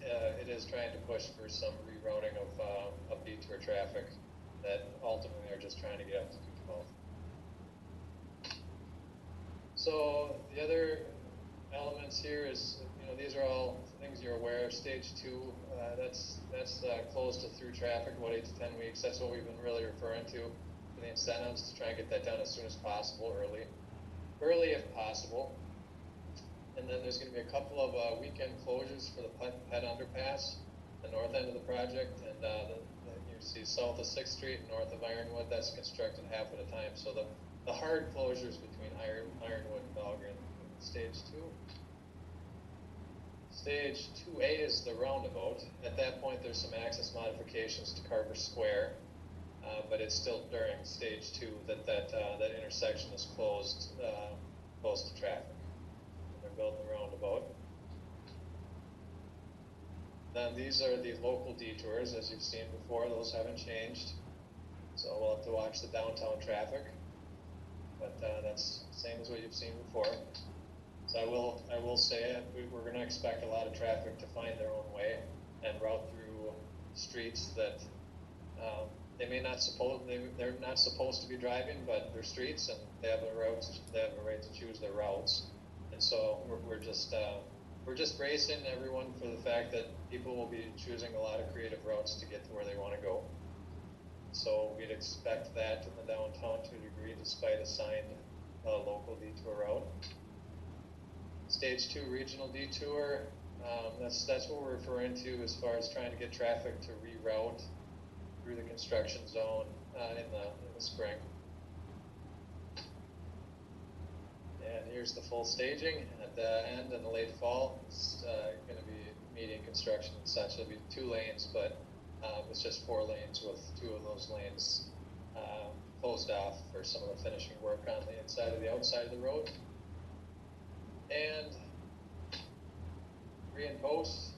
trying to push for some rerouting of detour traffic that ultimately are just trying to get up to 212. So the other elements here is, these are all things you're aware of. Stage 2, that's closed to through traffic, about 8 to 10 weeks. That's what we've been really referring to for the incentives, to try and get that done as soon as possible, early if possible. And then there's going to be a couple of weekend closures for the pet underpass, the north end of the project, and you see south of 6th Street, north of Ironwood. That's constructed half at a time. So the hard closures between Ironwood and Dahlgren. Stage 2. Stage 2A is the roundabout. At that point, there's some access modifications to Carver Square, but it's still during Stage 2 that intersection is closed to traffic. And they're building the roundabout. Then these are the local detours, as you've seen before. Those haven't changed. So we'll have to watch the downtown traffic. but that's the same as what you've seen before. So I will say we're going to expect a lot of traffic to find their own way and route through streets that they're not supposed to be driving, but they're streets and they have a right to choose their routes. And so we're just bracing everyone for the fact that people will be choosing a lot of creative routes to get to where they want to go. So we'd expect that in the downtown to a degree, despite a signed local detour route. Stage 2 regional detour, that's what we're referring to as far as trying to get traffic to reroute through the construction zone in the spring. And here's the full staging at the end in the late fall. It's going to be median construction and such. There'll be 2 lanes, but it's just 4 lanes with 2 of those lanes closed off for some of the finishing work on the inside of the outside of the road. And pre and post.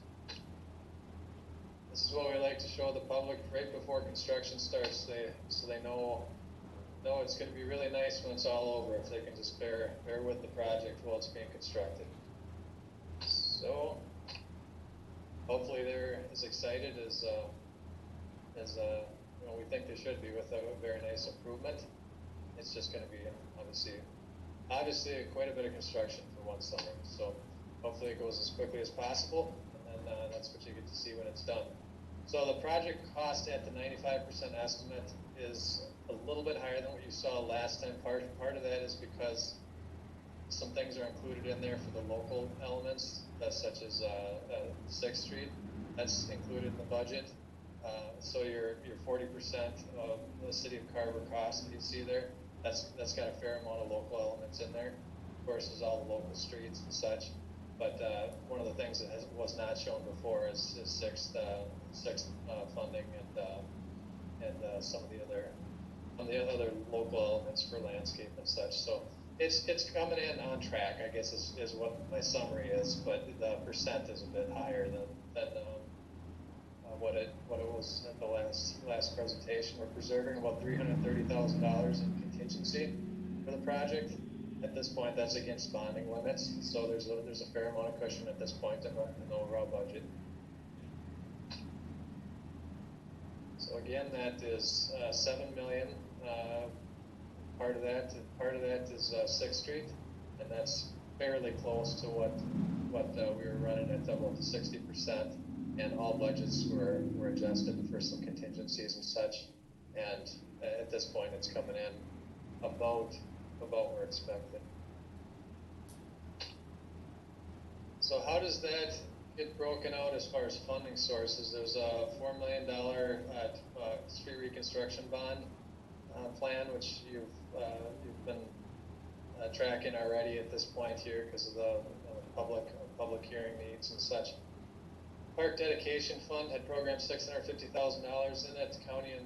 This is what we like to show the public right before construction starts, so they know it's going to be really nice when it's all over, if they can just bear with the project while it's being constructed. So hopefully they're as excited as we think they should be with a very nice improvement. It's just going to be obviously quite a bit of construction for one summer. So hopefully it goes as quickly as possible, and then that's what you get to see when it's done. So the project cost at the 95% estimate is a little bit higher than what you saw last time. Part of that is because some things are included in there for the local elements, such as 6th Street. That's included in the budget. So your 40% of the city of Carver cost that you see there, that's got a fair amount of local elements in there. Of course, there's all the local streets and such. But one of the things that was not shown before is 6th funding and some of the other local elements for landscape and such. So it's coming in on track, I guess is what my summary is. But the percent is a bit higher than what it was at the last presentation. We're preserving about $330,000 in contingency for the project. At this point, that's against bonding limits, so there's a fair amount of cushion at this point in the overall budget. So again, that is $7 million. Part of that is 6th Street, and that's fairly close to what we were running at about the 60%. And all budgets were adjusted for some contingencies and such. And at this point, it's coming in about where expected. So how does that get broken out as far as funding sources? There's a $4 million street reconstruction bond plan, which you've been tracking already at this point here because of the public hearing needs and such. Park Dedication Fund had programmed $650,000 in it. County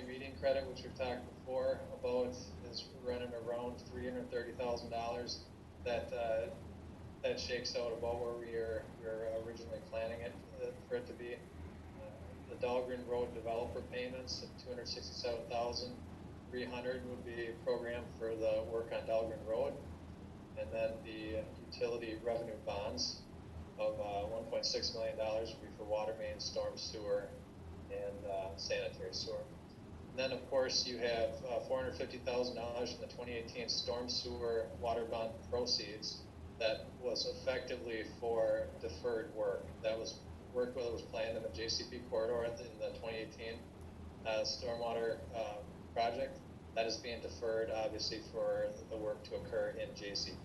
meeting credit, which we've talked before about, is running around $330,000. That shakes out about where we were originally planning it for it to be. The Dahlgren Road developer payments of $267,300 would be programmed for the work on Dahlgren Road, and then the utility revenue bonds of $1.6 million would be for water main, storm sewer, and sanitary sewer. And then, of course, you have $450,000 from the 2018 storm sewer water bond proceeds that was effectively for deferred work. That was work that was planned in the JCP corridor in the 2018 stormwater project. That is being deferred, obviously, for the work to occur in JCP.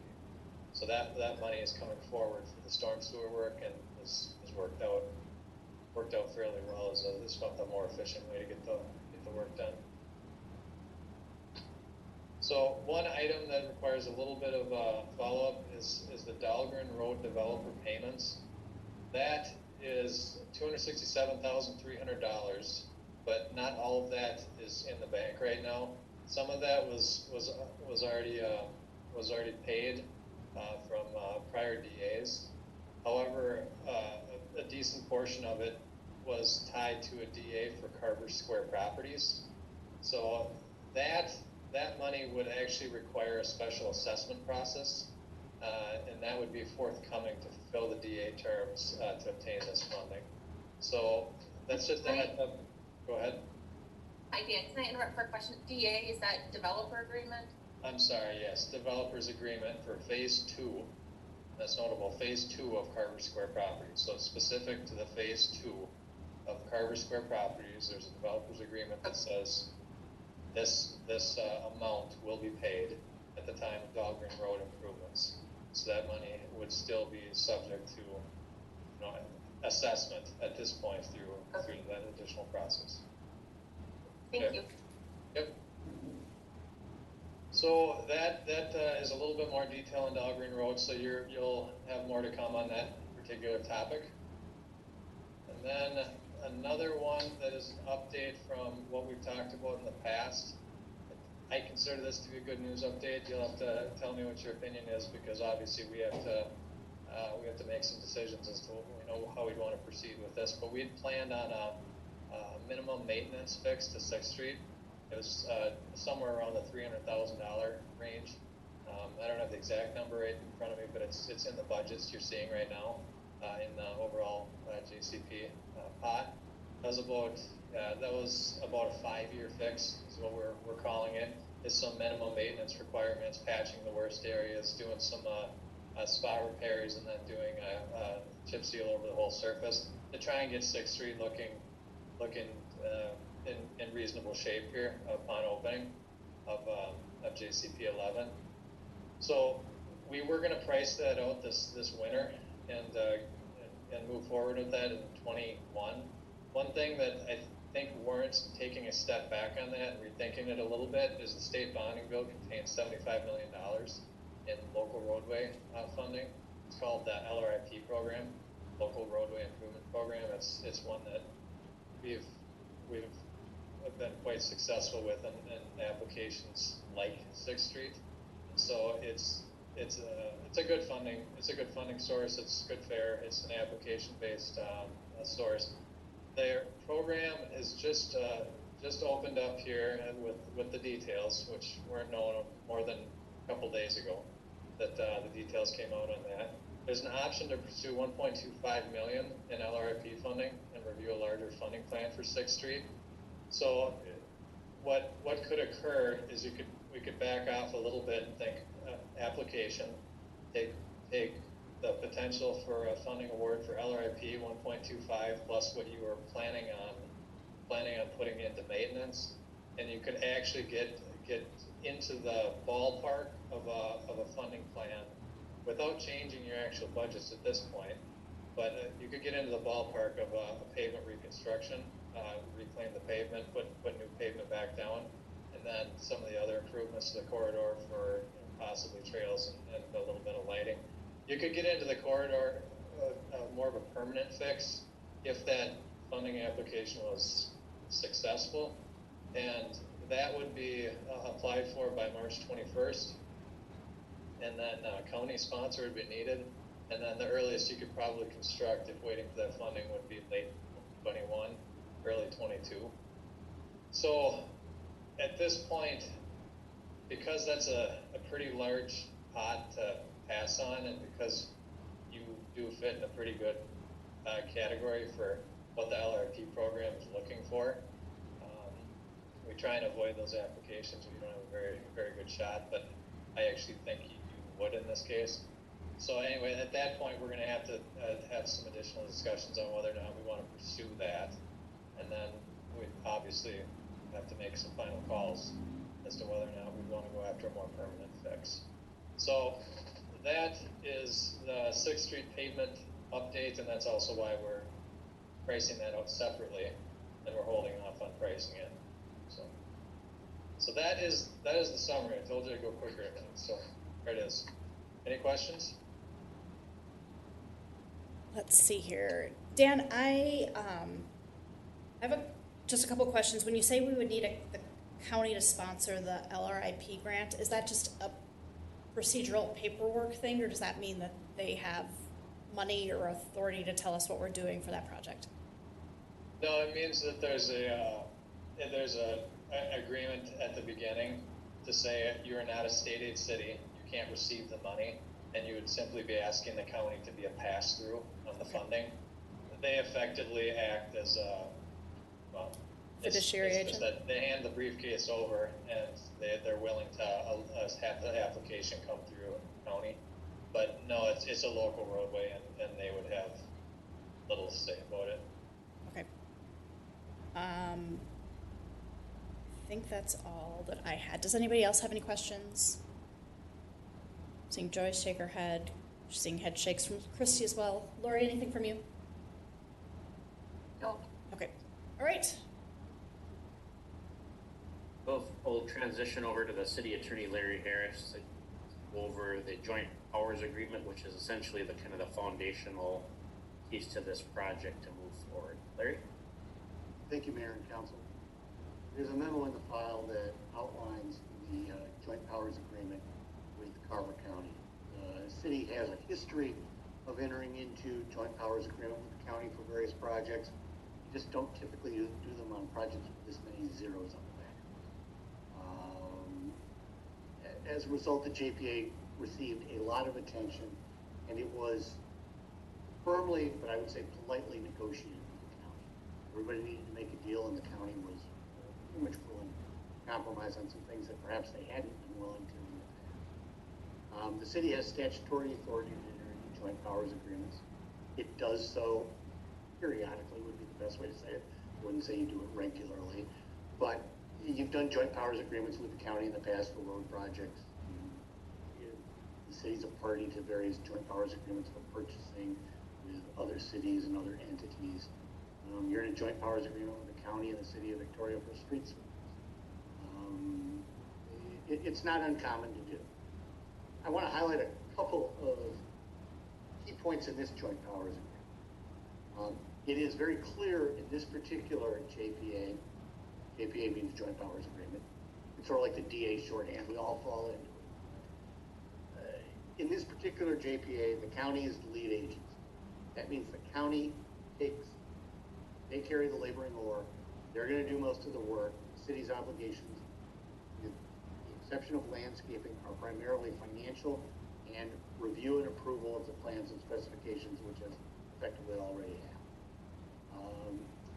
So that money is coming forward for the storm sewer work and is worked out fairly well as a more efficient way to get the work done. So one item that requires a little bit of follow-up is the Dahlgren Road developer payments. That is $267,300, but not all of that is in the bank right now. Some of that was already paid from prior DAs. However, a decent portion of it was tied to a DA for Carver Square properties. So that that money would actually require a special assessment process, and that would be forthcoming to fulfill the DA terms to obtain this funding. So that's just a heads up. Go ahead. Hi, Dan. Can I interrupt for a question? DA, is that developer agreement? I'm sorry, yes, developers agreement for phase 2. That's notable, phase 2 of Carver Square properties. So specific to the phase 2 of Carver Square properties, there's a developers agreement that says this amount will be paid at the time of Dahlgren Road improvements. So that money would still be subject to, assessment at this point through that additional process. Thank you. Yep. So that is a little bit more detail on Dahlgren Road, so you'll have more to come on that particular topic. And then another one that is an update from what we've talked about in the past. I consider this to be a good news update. You'll have to tell me what your opinion is, because obviously we have to make some decisions as to how we'd want to proceed with this. But we had planned on a minimum maintenance fix to 6th Street. It was somewhere around the $300,000 range. I don't have the exact number right in front of me, but it's in the budgets you're seeing right now in the overall JCP pot. That was about a 5-year fix, is what we're calling it. It's some minimum maintenance requirements, patching the worst areas, doing some spot repairs, and then doing a chip seal over the whole surface to try and get 6th Street looking in reasonable shape here upon opening of JCP 11. So we were going to price that out this winter and move forward with that in 21. One thing that I think warrants taking a step back on that and rethinking it a little bit is the state bonding bill contains $75 million in local roadway funding. It's called the LRIP program, Local Roadway Improvement Program. It's one that we've been quite successful with in applications like 6th Street. So it's a good funding source. It's good fare. It's an application based source. Their program is just opened up here and with the details, which weren't known more than a couple days ago. That the details came out on that. There's an option to pursue $1.25 million in LRIP funding and review a larger funding plan for 6th Street. So what could occur is we could back off a little bit and think application, take the potential for a funding award for LRIP 1.25 plus what you were planning on putting into maintenance, and you could actually get into the ballpark of a funding plan without changing your actual budgets at this point. But you could get into the ballpark of a pavement reconstruction, reclaim the pavement, put new pavement back down, and then some of the other improvements to the corridor for possibly trails and a little bit of lighting. You could get into the corridor more of a permanent fix if that funding application was successful, and that would be applied for by March 21st, and then county sponsor would be needed, and then the earliest you could probably construct if waiting for that funding would be late 21, early 22. So at this point, because that's a pretty large pot to pass on, and because you do fit in a pretty good category for what the LRP program is looking for, we try and avoid those applications. We don't have a very, very good shot, but I actually think you would in this case. So anyway, at that point, we're going to have to have some additional discussions on whether or not we want to pursue that, and then we obviously have to make some final calls as to whether or not we want to go after a more permanent fix. So that is the 6th Street pavement update, and that's also why we're pricing that out separately, and we're holding off on pricing it. So that is the summary. I told you to go quicker, so there it is. Any questions? Let's see here. Dan, I have just a couple questions. When you say we would need the county to sponsor the LRIP grant, is that just a procedural paperwork thing, or does that mean that they have money or authority to tell us what we're doing for that project? No, it means that there's a agreement at the beginning to say you're not a state aid city, you can't receive the money, and you would simply be asking the county to be a pass-through on the funding. They effectively act as a, well, Fiduciary it's just agent? that they hand the briefcase over and they're willing to have the application come through the county. But no, it's a local roadway and they would have little to say about it. Okay. I think that's all that I had. Does anybody else have any questions? Seeing Joyce shake her head, seeing head shakes from Christy as well. Lori, anything from you? No. Okay. All right. We'll transition over to the city attorney, Larry Harris, to go over the joint powers agreement, which is essentially the kind of the foundational piece to this project to move forward. Larry? Thank you, Mayor and Council. There's a memo in the file that outlines the joint powers agreement with Carver County. The city has a history of entering into joint powers agreement with the county for various projects. You just don't typically do them on projects with this many zeros on the back. As a result, the JPA received a lot of attention, and it was firmly, but I would say politely negotiated with the county. Everybody needed to make a deal, and the county was pretty much willing to compromise on some things that perhaps they hadn't been willing to in the past. The city has statutory authority to enter into joint powers agreements. It does so periodically, would be the best way to say it. I wouldn't say you do it regularly, but you've done joint powers agreements with the county in the past for road projects. The city's a party to various joint powers agreements for purchasing with other cities and other entities. You're in a joint powers agreement with the county and the city of Victoria for street sweepers. It's not uncommon to do. I want to highlight a couple of key points in this joint powers agreement. It is very clear in this particular JPA means joint powers agreement. It's sort of like the DA shorthand. We all fall into it. In this particular JPA, the county is the lead agency. That means the county they carry the laboring oar. They're going to do most of the work. The city's obligations, with the exception of landscaping, are primarily financial and review and approval of the plans and specifications, which is effectively already have.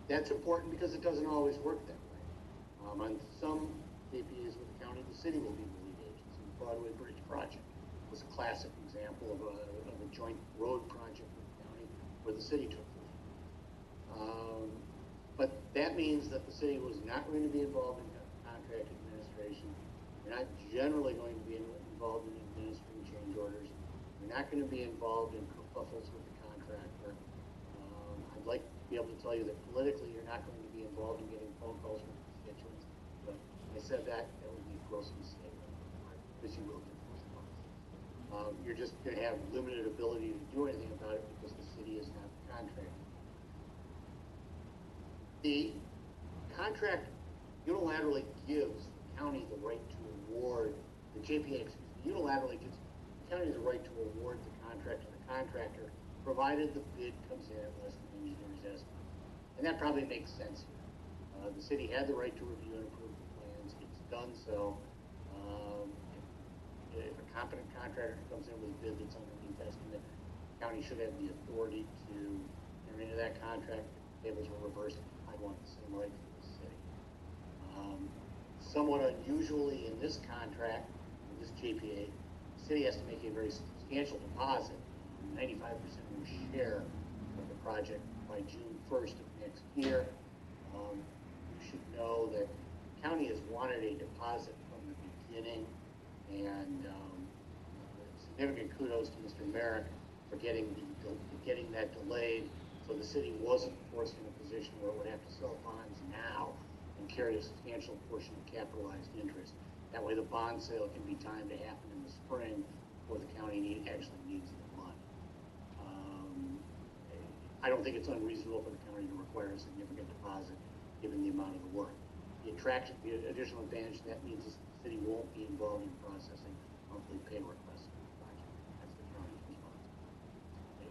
That's important because it doesn't always work that way. On some JPAs with the county, the city will be the lead agency. The Broadway Bridge project was a classic example of a joint road project with the county where the city took the lead. But that means that the city was not going to be involved in contract administration. You're not generally going to be involved in administering change orders. You're not going to be involved in kerfuffles with the contractor. I'd like to be able to tell you that politically you're not going to be involved in getting phone calls from constituents. But I said that would be a gross mistake. Because you will get those calls. You're just going to have limited ability to do anything about it because the city is not the contractor. The contract unilaterally gives the county the right to award, the JPA, unilaterally gives the county the right to award the contract to the contractor, provided the bid comes in at less than the engineer's estimate. And that probably makes sense here. The city had the right to review and approve the plans. It's done so. If a competent contractor comes in with a bid that's underneath estimate, the county should have the authority to enter into that contract. If tables were reversed, I'd want the same right for the city. Somewhat unusually in this contract, in this JPA, the city has to make a very substantial deposit, 95% of your share of the project by June 1st of next year. You should know that the county has wanted a deposit from the beginning, and significant kudos to Mr. Merrick for getting that delayed, so the city wasn't forced in a position where it would have to sell bonds now and carry a substantial portion of capitalized interest. That way the bond sale can be timed to happen in the spring before the county actually needs the money. I don't think it's unreasonable for the county to require a significant deposit given the amount of the work. The additional advantage that means is the city won't be involved in processing monthly pay requests for the project. That's the county's responsibility.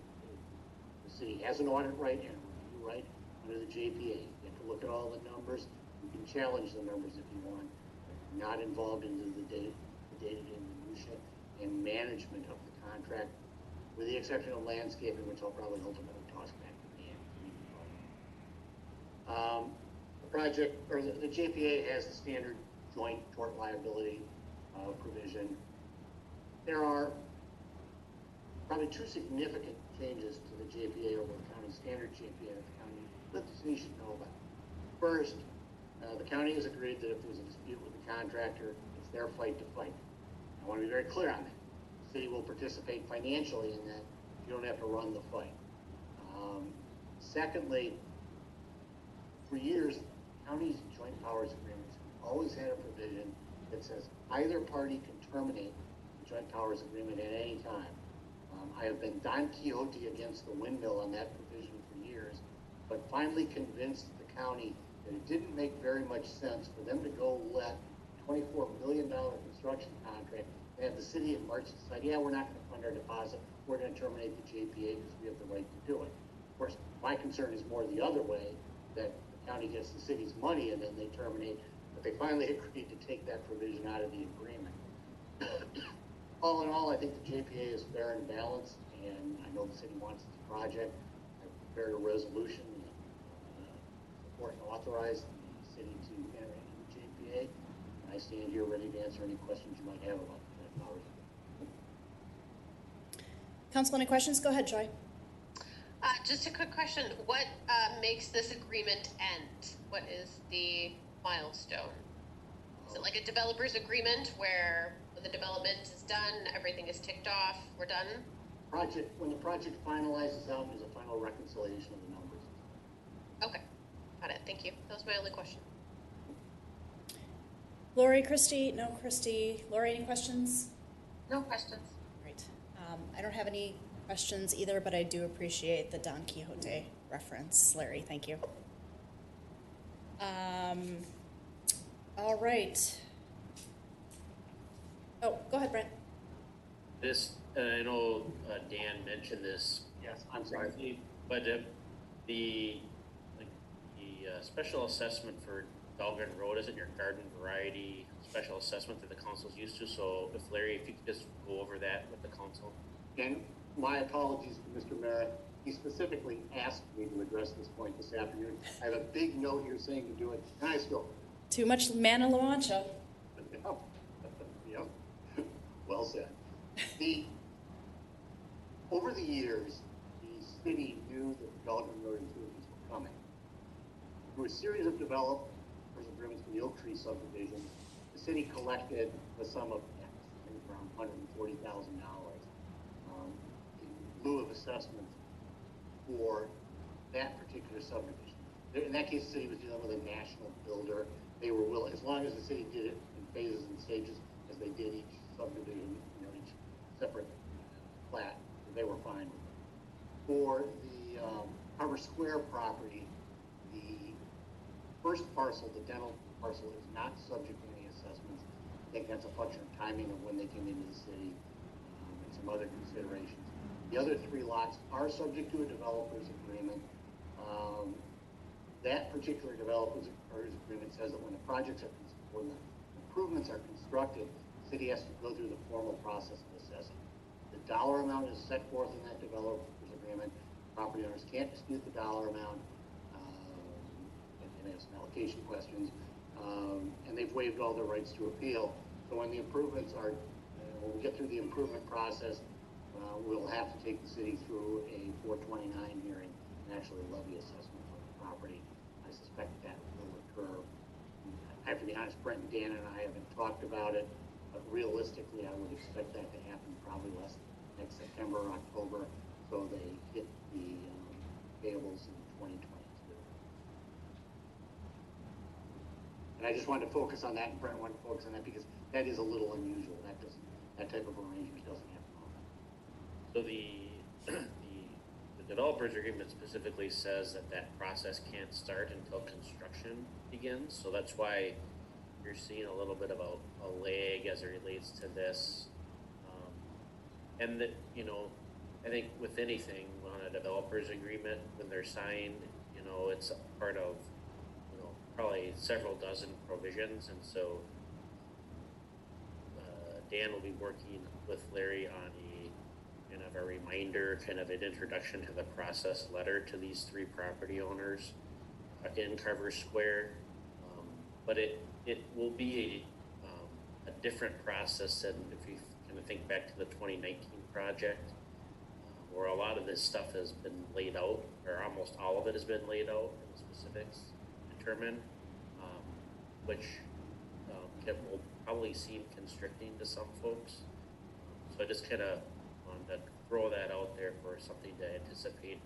The city has an audit right and a review right under the JPA. You have to look at all the numbers. You can challenge the numbers if you want. not involved into the day-to-day minutia and management of the contract, with the exception of landscaping, which I'll probably ultimately toss back to the end. The project, or the JPA has a standard joint tort liability provision. There are probably two significant changes to the JPA over the county standard JPA that the county, that the city should know about. First, the county has agreed that if there's a dispute with the contractor, it's their fight to fight. I want to be very clear on that. The city will participate financially in that. You don't have to run the fight. Secondly, for years, counties' joint powers agreements have always had a provision that says either party can terminate the joint powers agreement at any time. I have been Don Quixote against the windmill on that provision for years, but finally convinced the county that it didn't make very much sense for them to go let $24 million construction contract and have the city in March decide, yeah, we're not going to fund our deposit, we're going to terminate the JPA because we have the right to do it. Of course, my concern is more the other way, that the county gets the city's money and then they terminate, but they finally agreed to take that provision out of the agreement. All in all, I think the JPA is fair and balanced, and I know the city wants this project. I prepared a resolution support and authorize the city to enter into the JPA, and I stand here ready to answer any questions you might have about the joint powers. Council, any questions? Go ahead, Joy. Just a quick question. What makes this agreement end? What is the milestone? Is it like a developer's agreement where when the development is done, everything is ticked off, we're done? When the project finalizes out, there's a final reconciliation of the numbers. Okay, got it. Thank you. That was my only question. Lori, Christy? No, Christy. Lori, any questions? No questions. Great. I don't have any questions either, but I do appreciate the Don Quixote reference. Larry, thank you. All right. Oh, go ahead, Brent. This, I know Dan mentioned this. Yes, I'm sorry. But the special assessment for Dahlgren Road isn't your garden variety special assessment that the council's used to. So if Larry, if you could just go over that with the council. And my apologies to Mr. Merritt. He specifically asked me to address this point this afternoon. I have a big note here saying to do it, and I still. Too much manna la mancha. Yep. Well said. Over the years, the city knew that the Dahlgren Road improvements were coming. Through a series of developers agreements for the Oak Tree subdivision, the city collected the sum of I think around $140,000 in lieu of assessments for that particular subdivision. In that case, the city was dealing with a national builder. They were willing, as long as the city did it in phases and stages, as they did each subdivision, each separate plat, they were fine with it. For the Carver Square property, the first parcel, the dental parcel, is not subject to any assessments. I think that's a function of timing of when they came into the city and some other considerations. The other three lots are subject to a developer's agreement. That particular developer's agreement says that when the improvements are constructed, the city has to go through the formal process of assessing. The dollar amount is set forth in that developer's agreement. Property owners can't dispute the dollar amount, and they have some allocation questions, and they've waived all their rights to appeal. So when the improvements are, when we get through the improvement process, we'll have to take the city through a 429 hearing and actually levy assessment on the property. I suspect that will occur. I have to be honest, Brent and Dan and I haven't talked about it, but realistically, I would expect that to happen probably next September or October, so they hit the payables in 2022. And I just wanted to focus on that, and Brent wanted to focus on that because that is a little unusual. That type of arrangement doesn't happen often. So the developer's agreement specifically says that process can't start until construction begins. So that's why you're seeing a little bit of a lag as it relates to this. And that, I think with anything on a developer's agreement, when they're signed, it's part of, probably several dozen provisions. And so Dan will be working with Larry on kind of a reminder, kind of an introduction to the process letter to these 3 property owners in Carver Square. But it will be a different process than if you kind of think back to the 2019 project, where a lot of this stuff has been laid out, or almost all of it has been laid out and the specifics determined, which will probably seem constricting to some folks. So I just kind of wanted to throw that out there for something to anticipate,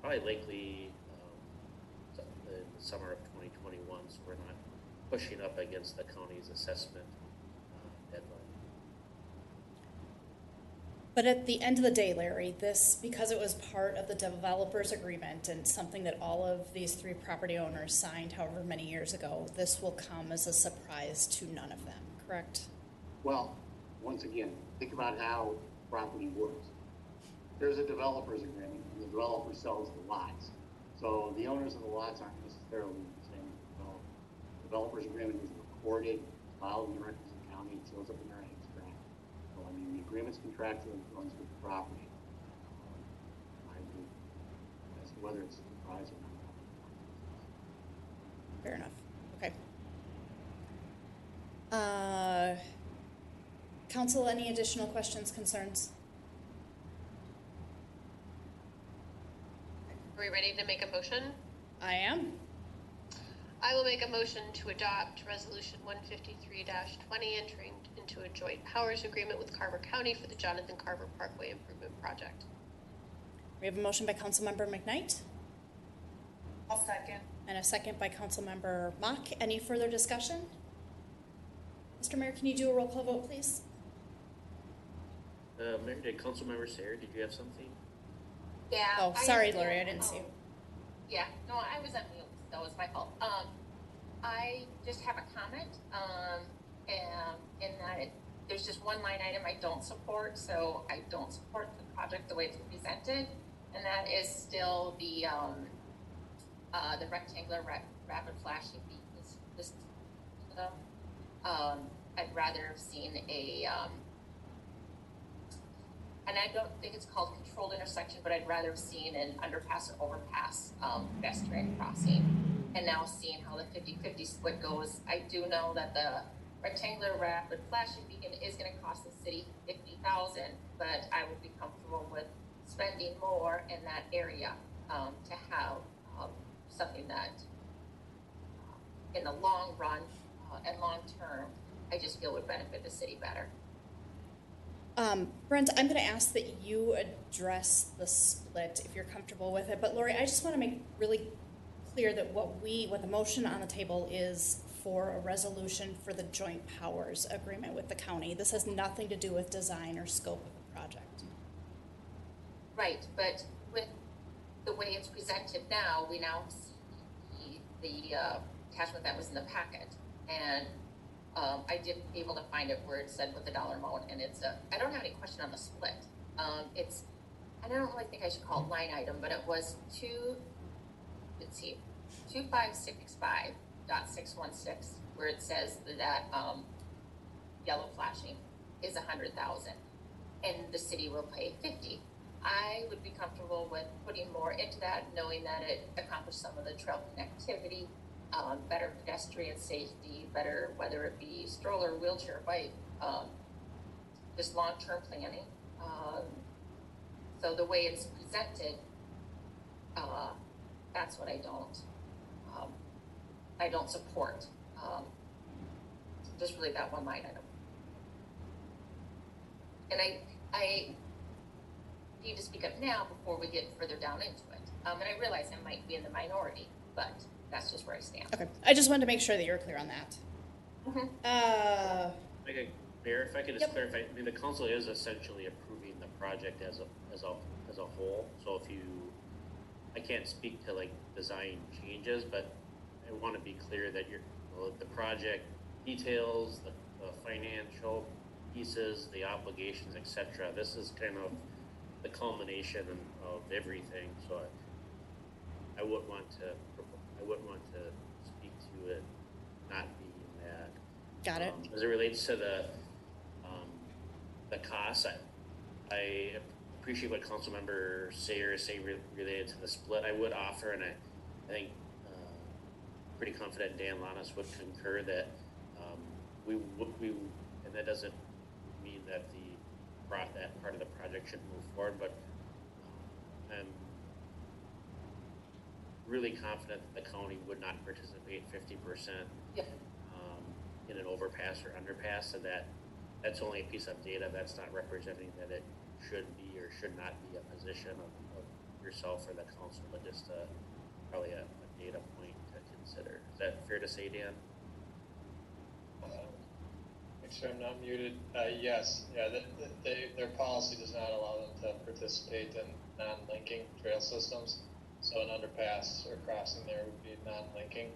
probably likely the summer of 2021, so we're not pushing up against the county's assessment deadline. But at the end of the day, Larry, this, because it was part of the developer's agreement and something that all of these 3 property owners signed however many years ago, this will come as a surprise to none of them, correct? Well, once again, think about how property works. There's a developer's agreement, and the developer sells the lots. So the owners of the lots aren't necessarily the same. The developer's agreement is recorded, filed in the records of the county, it shows up in their extract. So, I mean, the agreement's contractual and runs with the property. I agree. As to whether it's a surprise or not. Fair enough. Okay. Council, any additional questions, concerns? Are we ready to make a motion? I am. I will make a motion to adopt Resolution 153-20, entering into a joint powers agreement with Carver County for the Jonathan Carver Parkway Improvement Project. We have a motion by Councilmember McKnight I'll second. and a second by Councilmember Mock. Any further discussion? Mr. Mayor, can you do a roll call vote, please? Mayor, Councilmember Sayre, did you have something? Yeah. Oh, sorry, Lori, I didn't see you. Yeah, no, I was on mute. That was my fault. I just have a comment, and in that there's just one line item I don't support, so I don't support the project the way it's presented, and that is still the rectangular rapid flashing beacons. I'd rather have seen and I don't think it's called controlled intersection, but I'd rather have seen an underpass or overpass pedestrian crossing. And now seeing how the 50-50 split goes, I do know that the rectangular rapid flashing beacon is going to cost the city $50,000, but I would be comfortable with spending more in that area to have something that, in the long run and long term, I just feel would benefit the city better. Brent, I'm going to ask that you address the split if you're comfortable with it. But Lori, I just want to make really clear that what the motion on the table is for a resolution for the joint powers agreement with the county. This has nothing to do with design or scope of the project. Right, but with the way it's presented now, we now see the attachment that was in the packet, and I did able to find it where it said with the dollar amount, and I don't have any question on the split. I don't really think I should call it line item, but it was 2565.616, where it says that yellow flashing is $100,000, and the city will pay $50,000. I would be comfortable with putting more into that, knowing that it accomplished some of the trail connectivity, better pedestrian safety, better, whether it be stroller, wheelchair, bike, just long-term planning. So the way it's presented, that's what I don't support. Just really that one line item. And I need to speak up now before we get further down into it. And I realize I might be in the minority, but that's just where I stand. Okay, I just wanted to make sure that you're clear on that. Mm-hmm. Mayor, if I could just Yep. clarify, I mean, the council is essentially approving the project as a whole. So I can't speak to like design changes, but I want to be clear that the project details, the financial pieces, the obligations, etc. This is kind of the culmination of everything. So I wouldn't want to speak to it not being that. Got it. As it relates to the the costs. I appreciate what Councilmember Sayer is saying related to the split. I would offer, and I think pretty confident Dan Lanas would concur that we and that doesn't mean that that part of the project should move forward, but I'm really confident that the county would not participate 50% in an overpass or underpass, and that's only a piece of data. That's not representing that it should be or should not be a position of yourself or the council, but just probably a data point to consider. Is that fair to say, Dan? Make sure I'm not muted. Yes, yeah, their policy does not allow them to participate in non-linking trail systems. So an underpass or crossing there would be non-linking,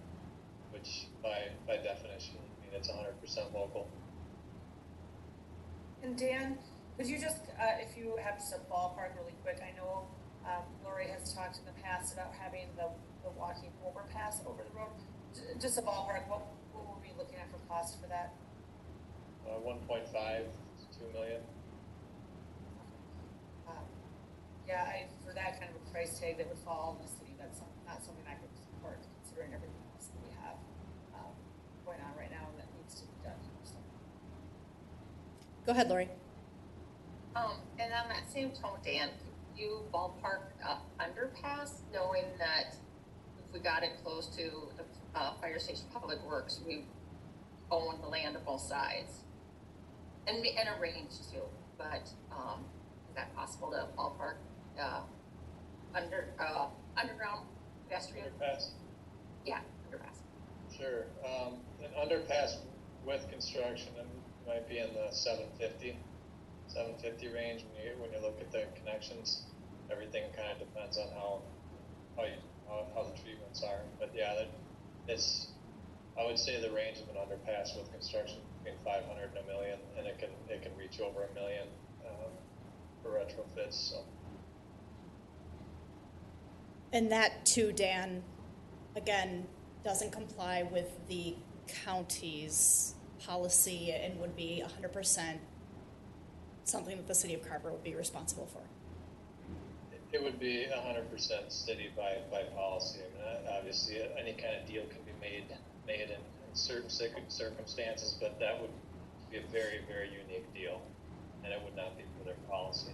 which by definition would mean it's 100% local. And Dan, could you just, if you have just a ballpark really quick, I know Lori has talked in the past about having the walking overpass over the road. Just a ballpark, what were we looking at for cost for that? 1.5 to 2 million. Yeah, for that kind of a price tag that would fall in the city, that's not something I could support, considering everything else that we have going on right now and that needs to be done. So. Go ahead, Lori. And on that same tone, Dan, could you ballpark underpass, knowing that if we got it close to the fire station public works, we own the land on both sides, and a range too, but is that possible to ballpark underground pedestrian? Underpass? Yeah, underpass. Sure. An underpass with construction might be in the 750 range when you look at the connections. Everything kind of depends on how the treatments are. But yeah, I would say the range of an underpass with construction between 500 and $1 million, and it can reach over $1 million for retrofits. So. And that too, Dan, again, doesn't comply with the county's policy and would be 100% something that the city of Carver would be responsible for. It would be 100% city by policy. I mean, obviously, any kind of deal can be made in certain circumstances, but that would be a very, very unique deal, and it would not be for their policy.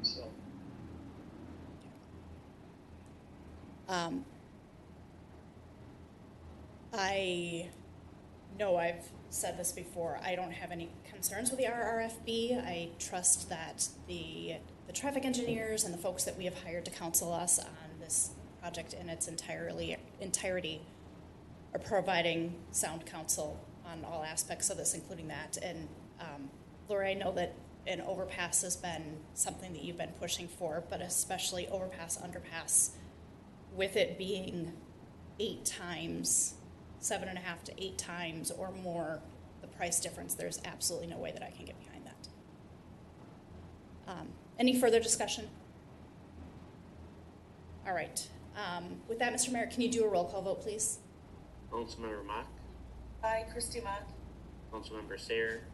So. I know I've said this before. I don't have any concerns with the RRFB. I trust that the traffic engineers and the folks that we have hired to counsel us on this project in its entirety are providing sound counsel on all aspects of this, including that. And Lori, I know that an overpass has been something that you've been pushing for, but especially overpass, underpass, with it being 8 times, 7.5 to 8 times or more the price difference, there's absolutely no way that I can get behind that. Any further discussion? All right. With that, Mr. Mayor, can you do a roll call vote, please? Councilmember Mock, Aye, Christy Mock. Councilmember Sayer,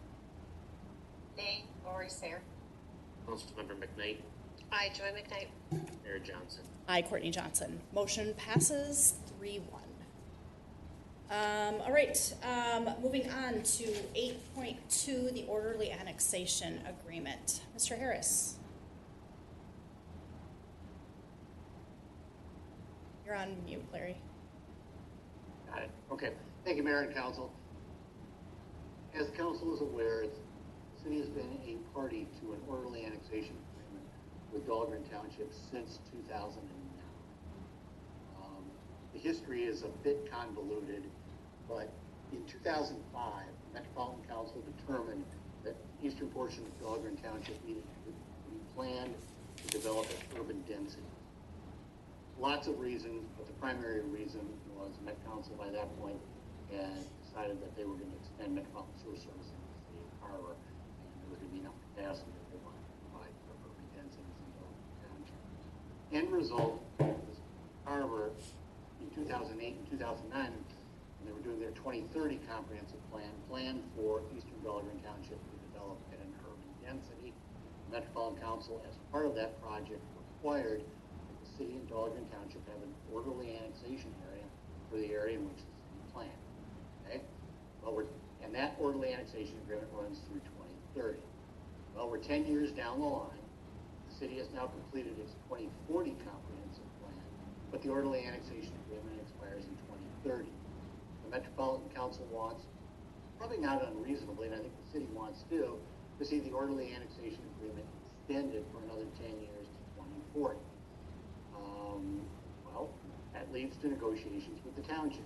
Nay, Lori Sayer. Councilmember McKnight, I, Joy McKnight. Mayor Johnson. Aye, Courtney Johnson. Motion passes 3-1. All right, moving on to 8.2, the orderly annexation agreement. Mr. Harris. You're on mute, Larry. Got it. Okay. Thank you, Mayor and Council. As council is aware, the city has been a party to an orderly annexation agreement with Dahlgren Township since 2009. The history is a bit convoluted, but in 2005, the Metropolitan Council determined that the eastern portion of Dahlgren Township needed to be planned to develop an urban density. Lots of reasons, but the primary reason was Met Council by that point had decided that they were going to extend metropolitan sewer service into the city of Carver, and there was going to be enough capacity that they wanted to provide for urban densities in Dahlgren Township. End result was Carver in 2008 and 2009, when they were doing their 2030 comprehensive plan, planned for eastern Dahlgren Township to develop at an urban density. The Metropolitan Council, as part of that project, required that the city and Dahlgren Township have an orderly annexation area for the area in which the city planned. Okay? Well, and that orderly annexation agreement runs through 2030. Well, we're 10 years down the line. The city has now completed its 2040 comprehensive plan, but the orderly annexation agreement expires in 2030. The Metropolitan Council wants, probably not unreasonably, and I think the city wants to see the orderly annexation agreement extended for another 10 years to 2040. Well, that leads to negotiations with the township.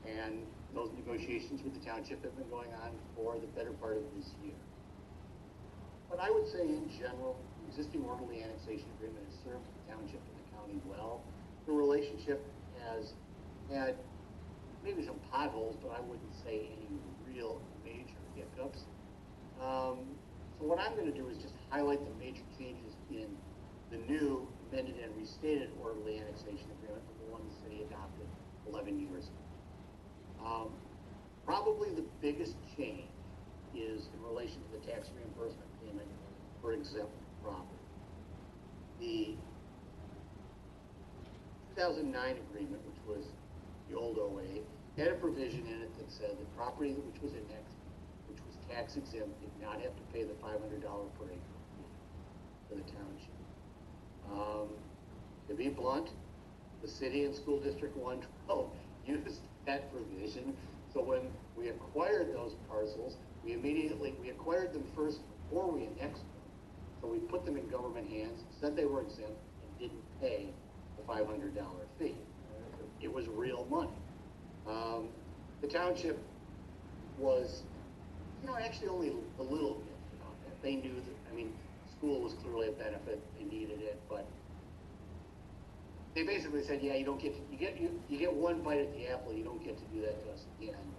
And those negotiations with the township have been going on for the better part of this year. But I would say in general, the existing orderly annexation agreement has served the township and the county well. The relationship has had maybe some potholes, but I wouldn't say any real major hiccups. So what I'm going to do is just highlight the major changes in the new amended and restated orderly annexation agreement from the one the city adopted 11 years ago. Probably the biggest change is in relation to the tax reimbursement payment for exempt property. The 2009 agreement, which was the old OA, had a provision in it that said that property which was annexed, which was tax exempt, did not have to pay the $500 per acre fee for the township. To be blunt, the city and school district 112 used that provision. So when we acquired those parcels, we acquired them first before we annexed them. So we put them in government hands, said they were exempt, and didn't pay the $500 fee. It was real money. The township was, actually only a little bit about that. They knew that, school was clearly a benefit. They needed it, but they basically said, yeah, you get one bite at the apple. You don't get to do that to us again.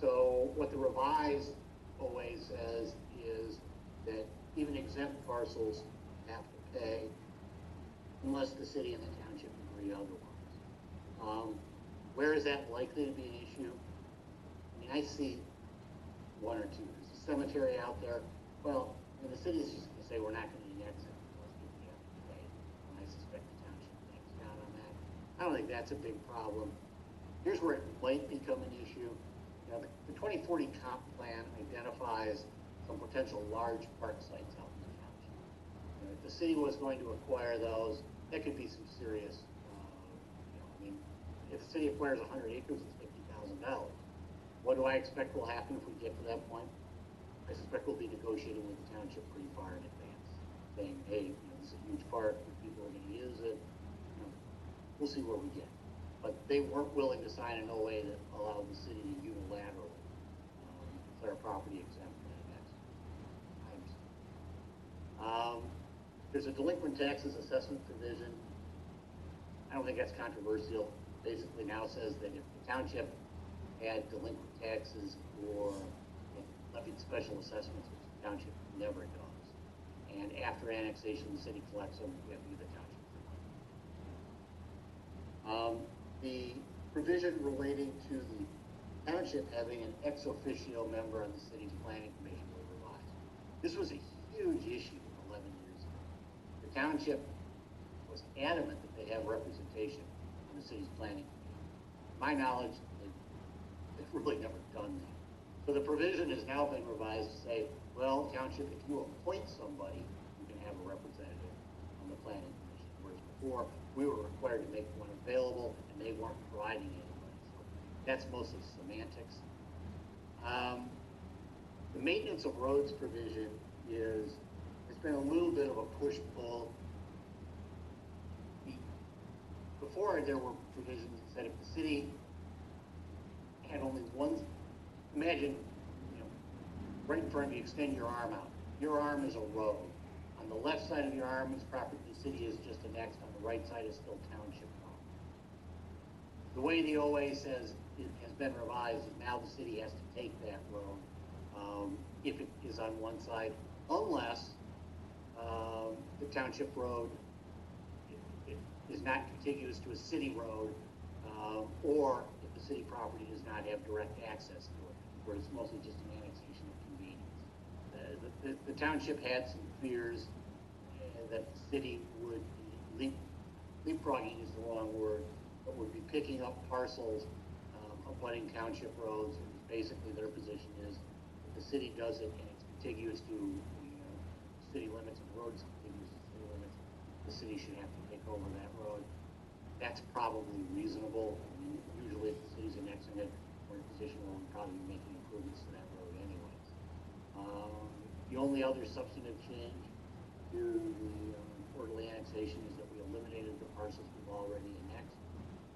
So what the revised OA says is that even exempt parcels have to pay unless the city and the township agree otherwise. Where is that likely to be an issue? I see one or two. There's a cemetery out there. Well, the city is just going to say we're not going to annex it unless we have to pay. And I suspect the township backs down on that. I don't think that's a big problem. Here's where it might become an issue. The 2040 comp plan identifies some potential large park sites out in the township. If the city was going to acquire those, that could be some serious. If the city acquires 100 acres, it's $50,000. What do I expect will happen if we get to that point? I suspect we'll be negotiating with the township pretty far in advance, saying, hey, this is a huge park, people are going to use it. We'll see where we get. But they weren't willing to sign an OA that allowed the city to unilaterally declare property exempt from the next. There's a delinquent taxes assessment provision. I don't think that's controversial. Basically now says that if the township had delinquent taxes or levied special assessments, which the township never does, and after annexation the city collects them, we have to give the township the money. The provision relating to the township having an ex officio member on the city's planning commission was revised. This was a huge issue 11 years ago. The township was adamant that they have representation on the city's planning commission. To my knowledge, they've really never done that. So the provision has now been revised to say, well, township, if you appoint somebody, you can have a representative on the planning commission. Whereas before, we were required to make one available, and they weren't providing anybody. So that's mostly semantics. The maintenance of roads provision it's been a little bit of a push-pull. Before, there were provisions that said if the city had only one, imagine, right in front of you, extend your arm out. Your arm is a road. On the left side of your arm is property the city is just annexed. On the right side is still township property. The way the OA says it has been revised is now the city has to take that road if it is on one side, unless the township road is not contiguous to a city road, or if the city property does not have direct access to it, where it's mostly just an annexation of convenience. the township had some fears that the city would be leapfrogging is the wrong word, but would be picking up parcels abutting township roads. And basically their position is if the city does it and it's contiguous to the city limits and the road is contiguous to city limits, the city should have to take over that road. That's probably reasonable. I mean, usually if the city's annexing it, we're in a position where we're probably making improvements to that road anyways. The only other substantive change to the orderly annexation is that we eliminated the parcels we've already annexed.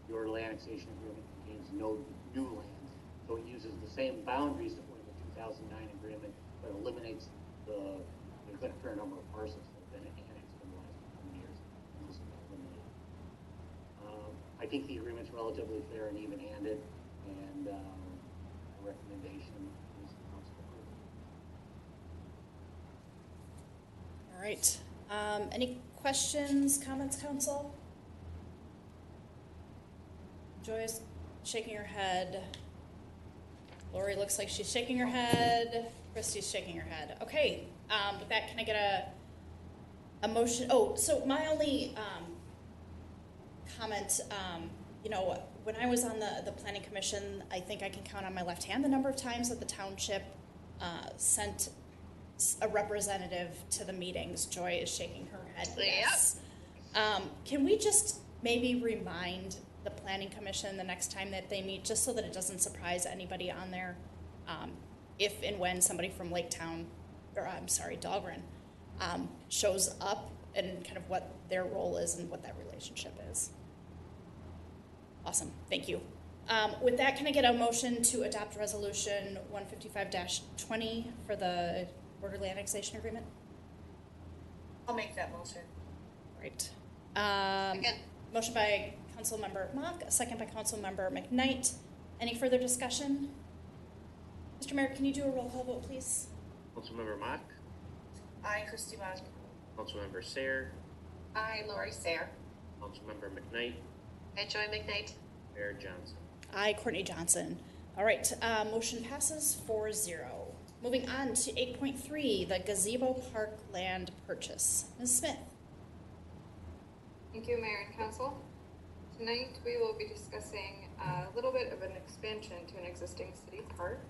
The orderly annexation agreement contains no new lands, so it uses the same boundaries that were in the 2009 agreement, but eliminates there's been a fair number of parcels that have been annexed in the last 20 years, and those have been eliminated. I think the agreement's relatively fair and even-handed, and a recommendation is council approval. All right. Any questions, comments, council? Joy's shaking her head. Lori looks like she's shaking her head. Christy's shaking her head. Okay. With that, can I get a motion? Oh, so my only comment, you know, when I was on the planning commission, I think I can count on my left hand the number of times that the township sent a representative to the meetings. Joy is shaking her head. Yes. Can we just maybe remind the planning commission the next time that they meet, just so that it doesn't surprise anybody on there, if and when somebody from Laketown, or I'm sorry, Dahlgren, shows up, and kind of what their role is and what that relationship is. Awesome, thank you. With that, can I get a motion to adopt resolution 155-20 for the orderly annexation agreement? I'll make that motion. Right. Again. Motion by Councilmember Mock, a second by Councilmember McKnight. Any further discussion? Mr. Mayor, can you do a roll call vote, please? Councilmember Mock, Aye, Christy Mock. Councilmember Sayer, Aye, Lori Sayer. Councilmember McKnight, And Joy McKnight. Mayor Johnson. Aye, Courtney Johnson. All right, motion passes 4-0. Moving on to 8.3, the Gazebo Park land purchase. Ms. Smith. Thank you, Mayor and Council. Tonight we will be discussing a little bit of an expansion to an existing city park.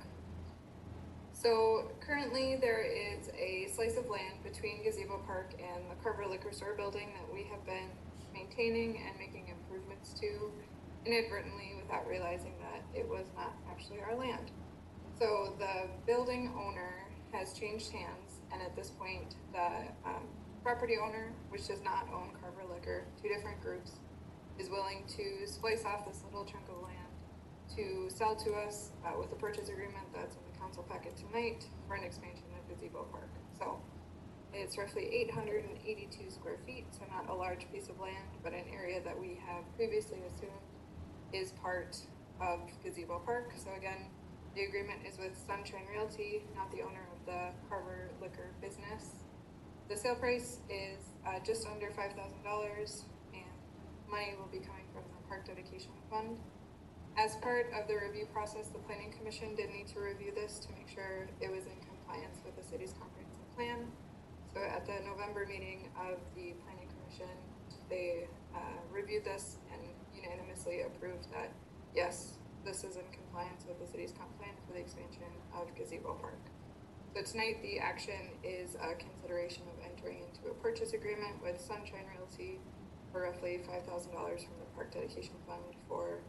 So currently there is a slice of land between Gazebo Park and the Carver liquor store building that we have been maintaining and making improvements to inadvertently without realizing that it was not actually our land. So the building owner has changed hands, and at this point the property owner, which does not own Carver Liquor, two different groups, is willing to splice off this little chunk of land to sell to us with a purchase agreement that's in the council packet tonight for an expansion of Gazebo Park. So it's roughly 882 square feet, so not a large piece of land, but an area that we have previously assumed is part of Gazebo Park. So again, the agreement is with Sunshine Realty, not the owner of the Carver Liquor business. The sale price is just under $5,000, and money will be coming from the Park Dedication Fund. As part of the review process, the Planning Commission did need to review this to make sure it was in compliance with the city's comprehensive plan. So at the November meeting of the Planning Commission, they reviewed this and unanimously approved that, yes, this is in compliance with the city's comp plan for the expansion of Gazebo Park. So tonight, the action is a consideration of entering into a purchase agreement with Sunshine Realty for roughly $5,000 from the Park Dedication Fund for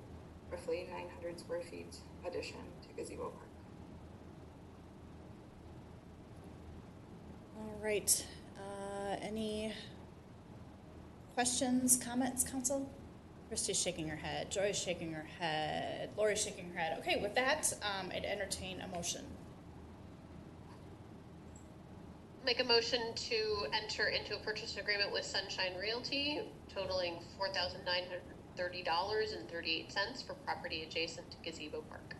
roughly 900 square feet addition to Gazebo Park. All right. Any questions, comments, council? Christy's shaking her head. Joy's shaking her head. Lori's shaking her head. Okay, with that, I'd entertain a motion. Make a motion to enter into a purchase agreement with Sunshine Realty totaling $4,930.38 for property adjacent to Gazebo Park.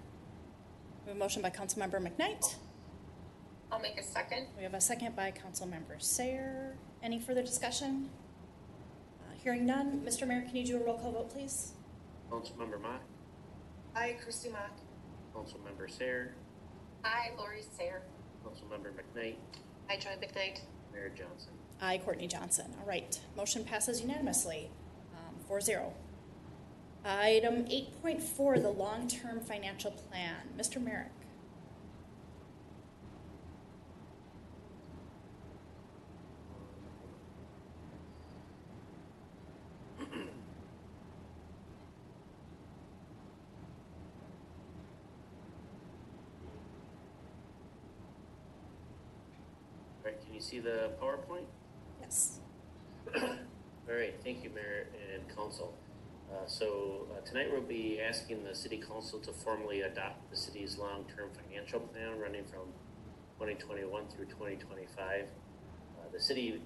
We have a motion by Councilmember McKnight. I'll make a second. We have a second by Councilmember Sayer. Any further discussion? Hearing none, Mr. Mayor, can you do a roll call vote, please? Councilmember Mock, Aye, Christy Mock. Councilmember Sayer, Aye, Lori Sayer. Councilmember McKnight, I Joy McKnight. Mayor Johnson. I, Courtney Johnson. All right, motion passes unanimously, 4-0. Item 8.4, the long-term financial plan. Mr. Merrick. All right, can you see the PowerPoint? Yes. All right, thank you, Mayor and Council. Tonight we'll be asking the City Council to formally adopt the city's long-term financial plan running from 2021 through 2025. The city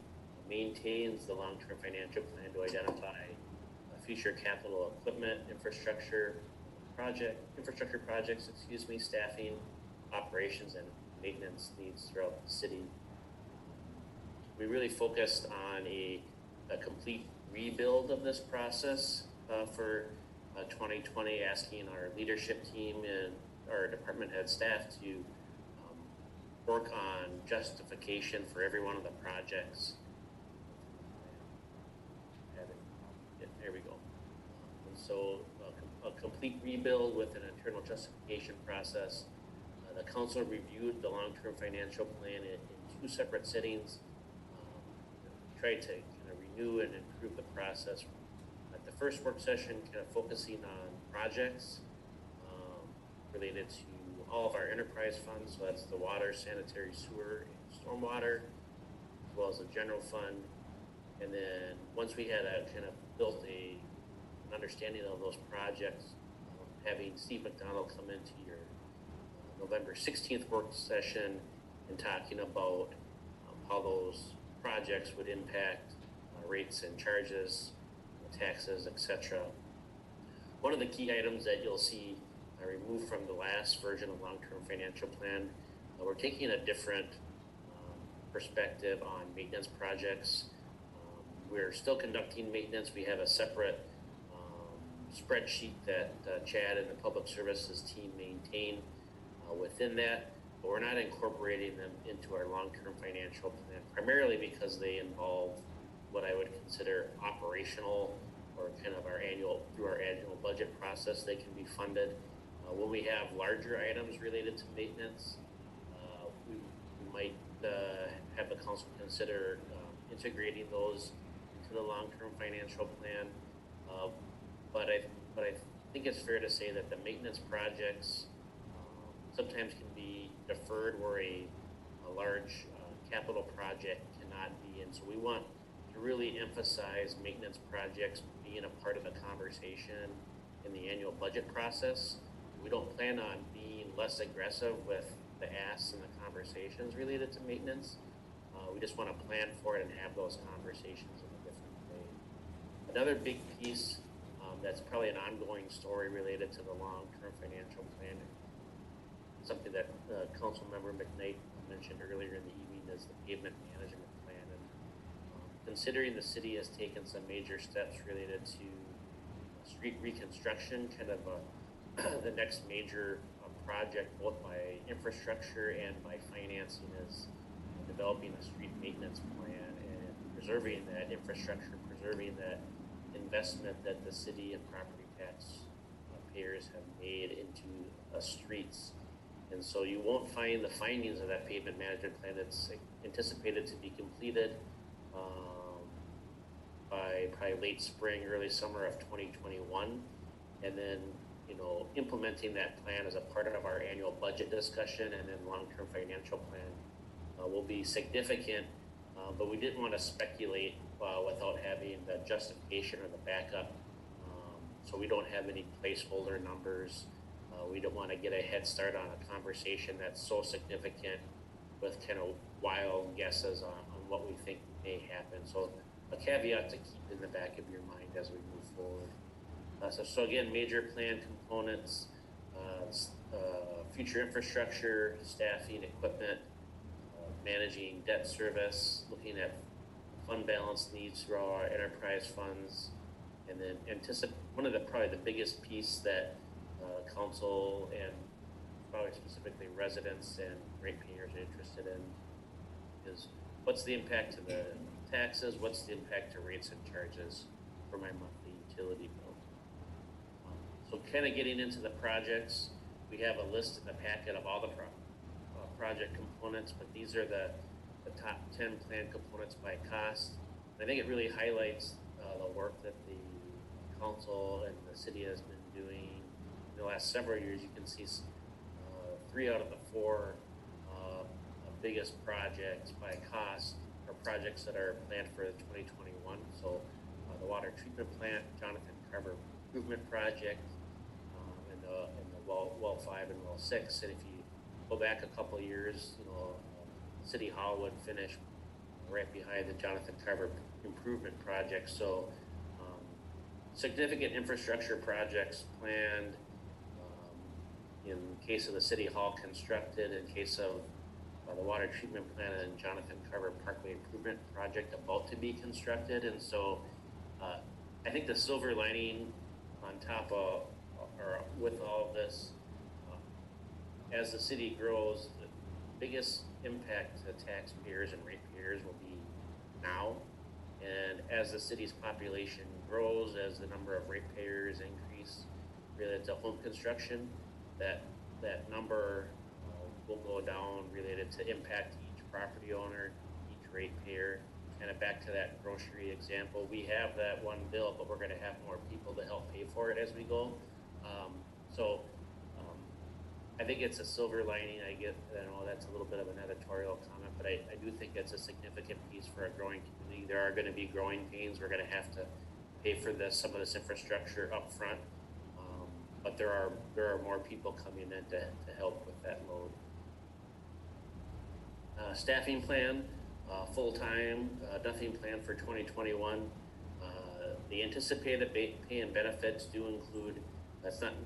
maintains the long-term financial plan to identify future capital equipment, infrastructure projects, staffing, operations, and maintenance needs throughout the city. We really focused on a complete rebuild of this process for 2020, asking our leadership team and our department head staff to work on justification for every one of the projects. There we go. And so a complete rebuild with an internal justification process. The council reviewed the long-term financial plan in two separate sittings. Tried to kind of renew and improve the process. At the first work session, kind of focusing on projects related to all of our enterprise funds. So that's the water, sanitary, sewer, and stormwater, as well as the general fund. And then once we had kind of built an understanding of those projects, having Steve McDonald come into your November 16th work session and talking about how those projects would impact rates and charges, taxes, etc. One of the key items that you'll see removed from the last version of long-term financial plan, we're taking a different perspective on maintenance projects. We're still conducting maintenance. We have a separate spreadsheet that Chad and the Public Services team maintain within that, but we're not incorporating them into our long-term financial plan, primarily because they involve what I would consider operational or kind of through our annual budget process, they can be funded. When we have larger items related to maintenance, we might have the council consider integrating those into the long-term financial plan. But I think it's fair to say that the maintenance projects sometimes can be deferred where a large capital project cannot be. And so we want to really emphasize maintenance projects being a part of the conversation in the annual budget process. We don't plan on being less aggressive with the asks and the conversations related to maintenance. We just want to plan for it and have those conversations in a different way. Another big piece that's probably an ongoing story related to the long-term financial plan, something that Council Member McKnight mentioned earlier in the evening, is the pavement management plan. And considering the city has taken some major steps related to street reconstruction, kind of the next major project, both by infrastructure and by financing, is developing a street maintenance plan and preserving that infrastructure, preserving that investment that the city and property tax payers have made into streets. And so you won't find the findings of that pavement management plan. It's anticipated to be completed by probably late spring, early summer of 2021. And then, implementing that plan as a part of our annual budget discussion and then long-term financial plan will be significant, but we didn't want to speculate without having the justification or the backup. So we don't have any placeholder numbers. We don't want to get a head start on a conversation that's so significant with kind of wild guesses on what we think may happen. So a caveat to keep in the back of your mind as we move forward. So again, major plan components, future infrastructure, staffing, equipment, managing debt service, looking at fund balance needs through our enterprise funds, and then probably the biggest piece that council and probably specifically residents and ratepayers are interested in is what's the impact to the taxes, what's the impact to rates and charges for my monthly utility bill. So kind of getting into the projects, we have a list in the packet of all the project components, but these are the top 10 plan components by cost. I think it really highlights the work that the council and the city has been doing in the last several years. You can see 3 out of the 4 biggest projects by cost are projects that are planned for 2021. So the water treatment plant, Jonathan Carver improvement project, and the well 5 and well 6. And if you go back a couple of years, City Hall would finish right behind the Jonathan Carver improvement project. So significant infrastructure projects planned in case of the City Hall constructed, in case of the water treatment plant and Jonathan Carver Parkway improvement project about to be constructed. And so I think the silver lining on top of, or with all of this, as the city grows, the biggest impact to taxpayers and ratepayers will be now. And as the city's population grows, as the number of ratepayers increase related to home construction, that number will go down related to impact to each property owner, each ratepayer. Kind of back to that grocery example, we have that one bill, but we're going to have more people to help pay for it as we go. I think it's a silver lining. I know that's a little bit of an editorial comment, but I do think it's a significant piece for a growing community. There are going to be growing pains. We're going to have to pay for some of this infrastructure up front, but there are more people coming in to help with that load. Staffing plan, full-time, nothing planned for 2021. The anticipated pay and benefits do include,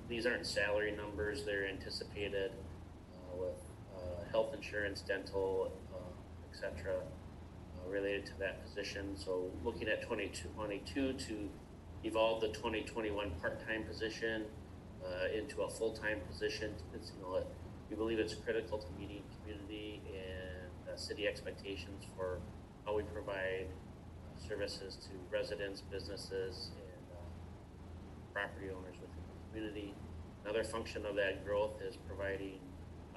these aren't salary numbers, they're anticipated with health insurance, dental, etc. Related to that position. So looking at 2022 to evolve the 2021 part-time position into a full-time position. We believe it's critical to meeting community and city expectations for how we provide services to residents, businesses, and property owners within the community. Another function of that growth is providing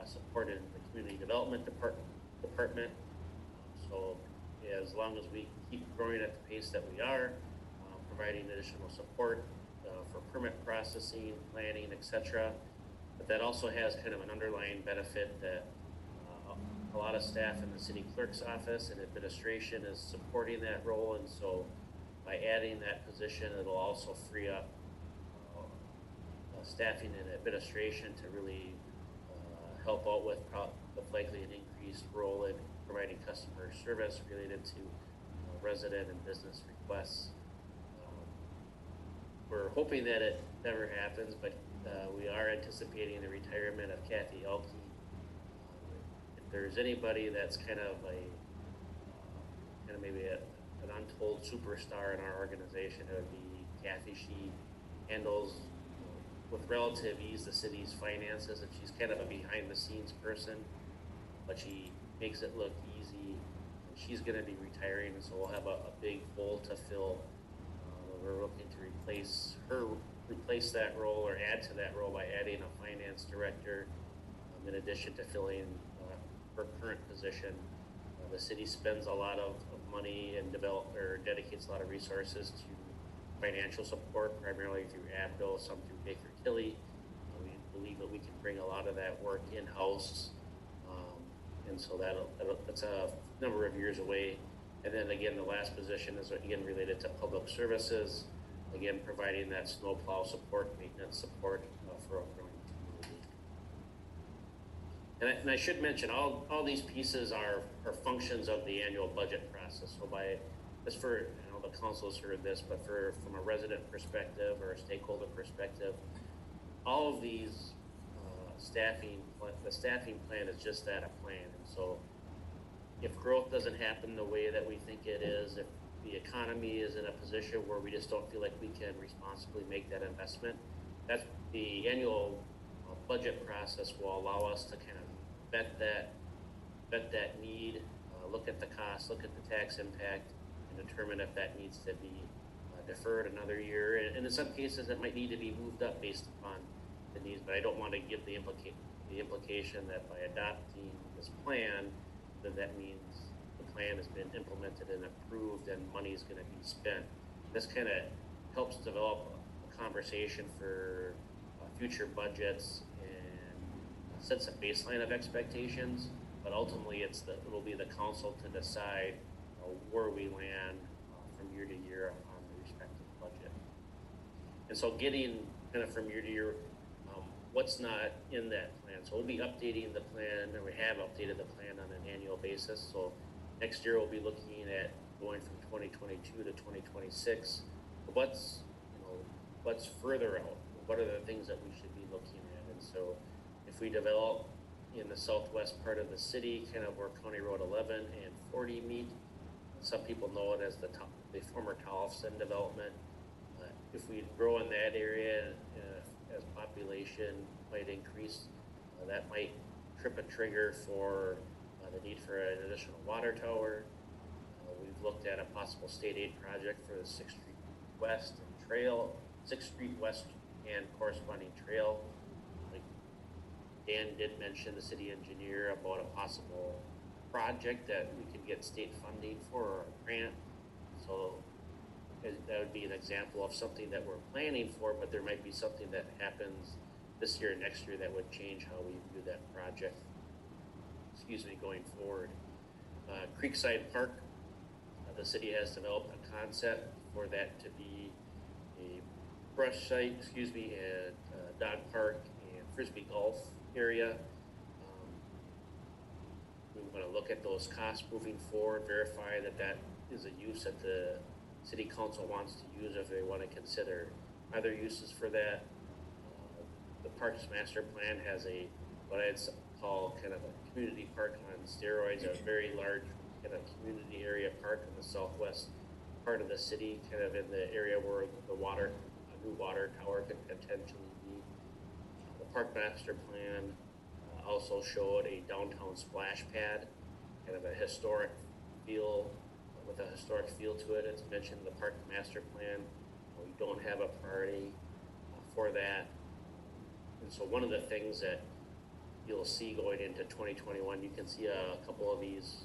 support in the community development department. So as long as we keep growing at the pace that we are, providing additional support for permit processing, planning, etc. But that also has kind of an underlying benefit that a lot of staff in the city clerk's office and administration is supporting that role. And so by adding that position, it'll also free up staffing and administration to really help out with likely an increased role in providing customer service related to resident and business requests. We're hoping that it never happens, but we are anticipating the retirement of Kathy Elke. If there's anybody that's kind of maybe an untold superstar in our organization, it would be Kathy. She handles with relative ease the city's finances, and she's kind of a behind-the-scenes person, but she makes it look easy. She's going to be retiring, and so we'll have a big hole to fill. We're looking to replace that role or add to that role by adding a finance director, in addition to filling her current position. The city spends a lot of money and dedicates a lot of resources to financial support, primarily through ABDO, some through Baker Tilly. We believe that we can bring a lot of that work in-house, and so that's a number of years away. And then again, the last position is again related to public services, again providing that snowplow support, maintenance support for a growing community. And I should mention, all these pieces are functions of the annual budget process. So the council's heard this, but from a resident perspective or a stakeholder perspective, all of these the staffing plan is just that, a plan. And so if growth doesn't happen the way that we think it is, if the economy is in a position where we just don't feel like we can responsibly make that investment, that's the annual budget process will allow us to kind of vet that need, look at the cost, look at the tax impact, and determine if that needs to be deferred another year. And in some cases, it might need to be moved up based upon the needs. But I don't want to give the implication that by adopting this plan, that means the plan has been implemented and approved and money is going to be spent. This kind of helps develop a conversation for future budgets and sets a baseline of expectations. But ultimately, it'll be the council to decide where we land from year to year on the respective budget. And so, getting kind of from year to year, what's not in that plan. So we'll be updating the plan, and we have updated the plan on an annual basis. So next year we'll be looking at going from 2022 to 2026. What's further out? What are the things that we should be looking at? And so if we develop in the southwest part of the city, kind of where County Road 11 and 40 meet, some people know it as the former Tolfson development. If we grow in that area, as population might increase, that might trip a trigger for the need for an additional water tower. We've looked at a possible state aid project for the 6th Street West and Trail, 6th Street West and corresponding trail. Like Dan did mention, the city engineer, about a possible project that we could get state funding for, or a grant. So that would be an example of something that we're planning for, but there might be something that happens this year or next year that would change how we view that project, going forward. Creekside Park, the city has developed a concept for that to be a brush site, and dog park and frisbee golf area. We want to look at those costs moving forward, verify that that is a use that the city council wants to use, if they want to consider other uses for that. The Parks Master Plan has what I'd call kind of a community park on steroids, a very large kind of community area park in the southwest part of the city, kind of in the area where a new water tower could potentially be. The Park Master Plan also showed a downtown splash pad, kind of a historic feel, with a historic feel to it. It's mentioned in the Park Master Plan. We don't have a priority for that. And so one of the things that you'll see going into 2021, you can see a couple of these,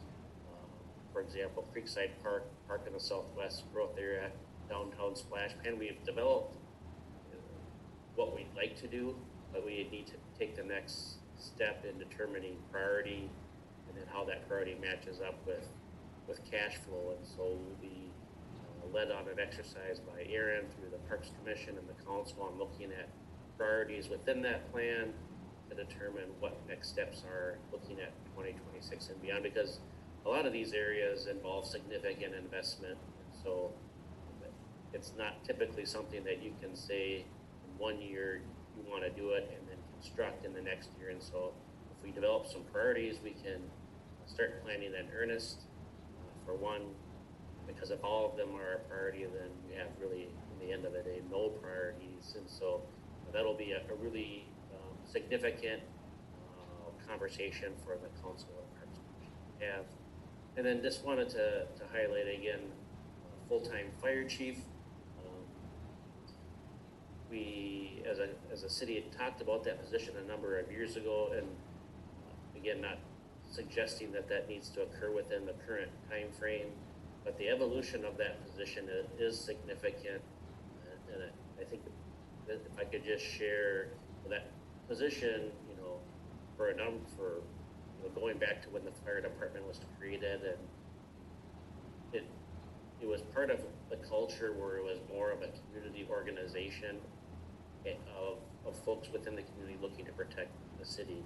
for example, Creekside Park in the southwest growth area, downtown splash pad. We have developed what we'd like to do, but we need to take the next step in determining priority, and then how that priority matches up with cash flow. And so we'll be led on an exercise by Aaron through the Parks Commission and the council on looking at priorities within that plan to determine what next steps are, looking at 2026 and beyond, because a lot of these areas involve significant investment. And so it's not typically something that you can say in 1 year you want to do it and then construct in the next year. And so if we develop some priorities, we can start planning in earnest. For one, because if all of them are a priority, then we have really, in the end of it, no priorities. And so that'll be a really significant conversation for the council and Parks Commission to have. And then just wanted to highlight again, full-time fire chief. We, as a city, had talked about that position a number of years ago, and again, not suggesting that needs to occur within the current time frame, but the evolution of that position is significant. And I think that if I could just share that position, going back to when the fire department was created, and it was part of the culture where it was more of a community organization of folks within the community looking to protect the city,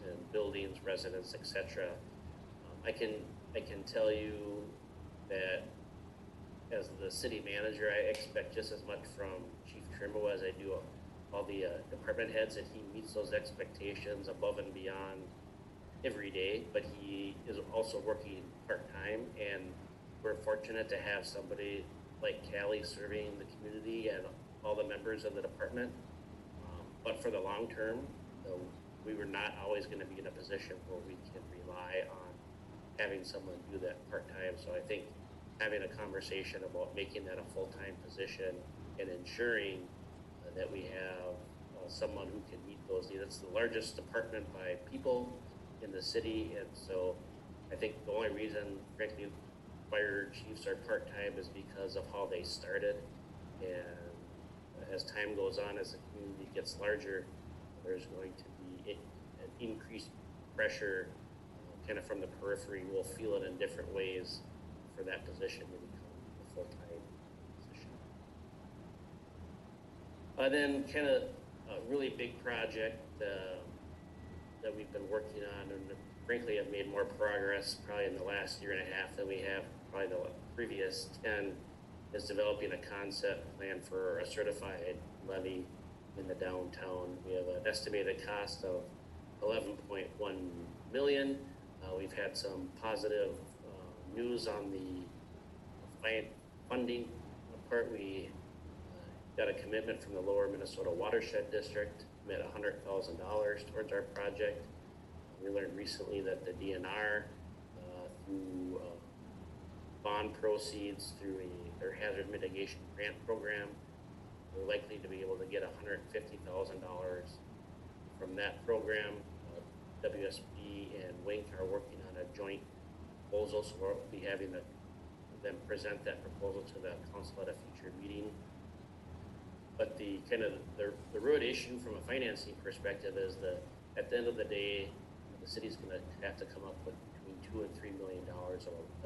and buildings, residents, etc. I can tell you that as the city manager, I expect just as much from Chief Trimble as I do all the department heads, that he meets those expectations above and beyond every day. But he is also working part-time, and we're fortunate to have somebody like Callie serving the community and all the members of the department. but for the long term, we were not always going to be in a position where we can rely on having someone do that part-time. So I think having a conversation about making that a full-time position and ensuring that we have someone who can meet those needs. It's the largest department by people in the city, and so I think the only reason, frankly, fire chiefs are part-time is because of how they started. And as time goes on, as the community gets larger, there's going to be an increased pressure kind of from the periphery. We'll feel it in different ways for that position to become a full-time position. Then kind of a really big project that we've been working on, and frankly have made more progress probably in the last year and a half than we have probably the previous 10, is developing a concept plan for a certified levy in the downtown. We have an estimated cost of $11.1 million. We've had some positive news on the funding part. We got a commitment from the Lower Minnesota Watershed District to commit $100,000 towards our project. We learned recently that the DNR, through bond proceeds through their hazard mitigation grant program, we're likely to be able to get $150,000 from that program. WSB and Wink are working on a joint proposal, so we'll be having them present that proposal to the council at a future meeting. But the kind of the root issue from a financing perspective is that at the end of the day, the city's going to have to come up with between $2 and $3 million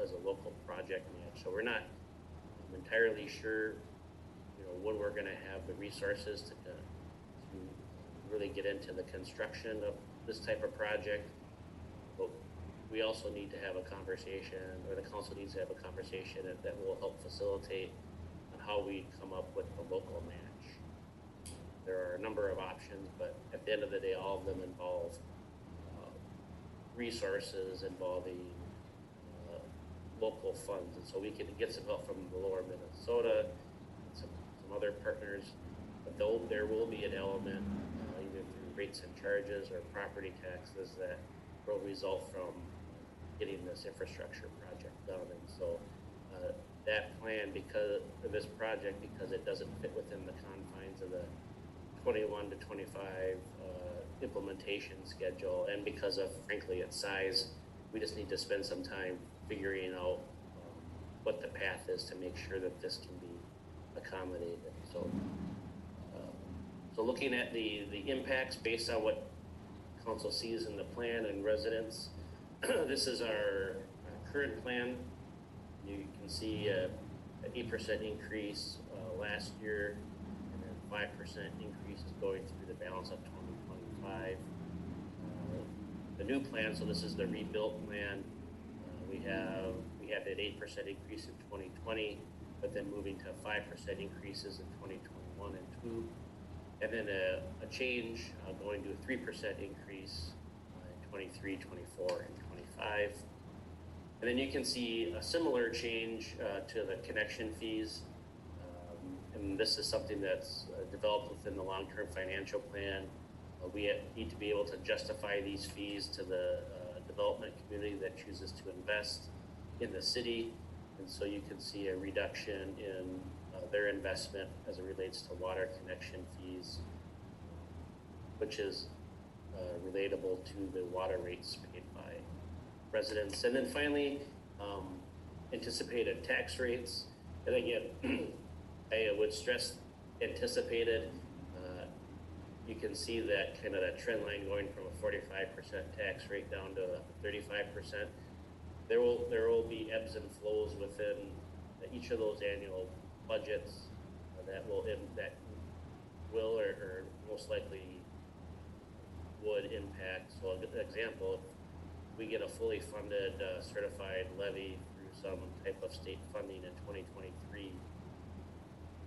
as a local project match. So we're not entirely sure, when we're going to have the resources to really get into the construction of this type of project. But we also need to have a conversation, or the council needs to have a conversation that will help facilitate on how we come up with the local match. There are a number of options, but at the end of the day, all of them involve resources involving local funds. And so we can get some help from the Lower Minnesota, some other partners, but there will be an element, either through rates and charges or property taxes, that will result from getting this infrastructure project done. And so that plan, because of this project, because it doesn't fit within the confines of the 21 to 25 implementation schedule, and because of, frankly, its size, we just need to spend some time figuring out what the path is to make sure that this can be accommodated. So looking at the impacts based on what council sees in the plan and residents, this is our current plan. You can see an 8% increase last year, and then 5% increase is going through the balance of 2025. The new plan, so this is the rebuilt plan. We had that 8% increase in 2020, but then moving to 5% increases in 2021 and 2, and then a change going to a 3% increase in 23, 24, and 25. And then you can see a similar change to the connection fees. And this is something that's developed within the long-term financial plan. We need to be able to justify these fees to the development community that chooses to invest in the city. And so you can see a reduction in their investment as it relates to water connection fees, which is relatable to the water rates paid by residents. And then finally, anticipated tax rates. And again, I would stress anticipated. You can see that kind of that trend line going from a 45% tax rate down to 35%. There will be ebbs and flows within each of those annual budgets that will or most likely would impact. So an example, if we get a fully funded certified levy through some type of state funding in 2023,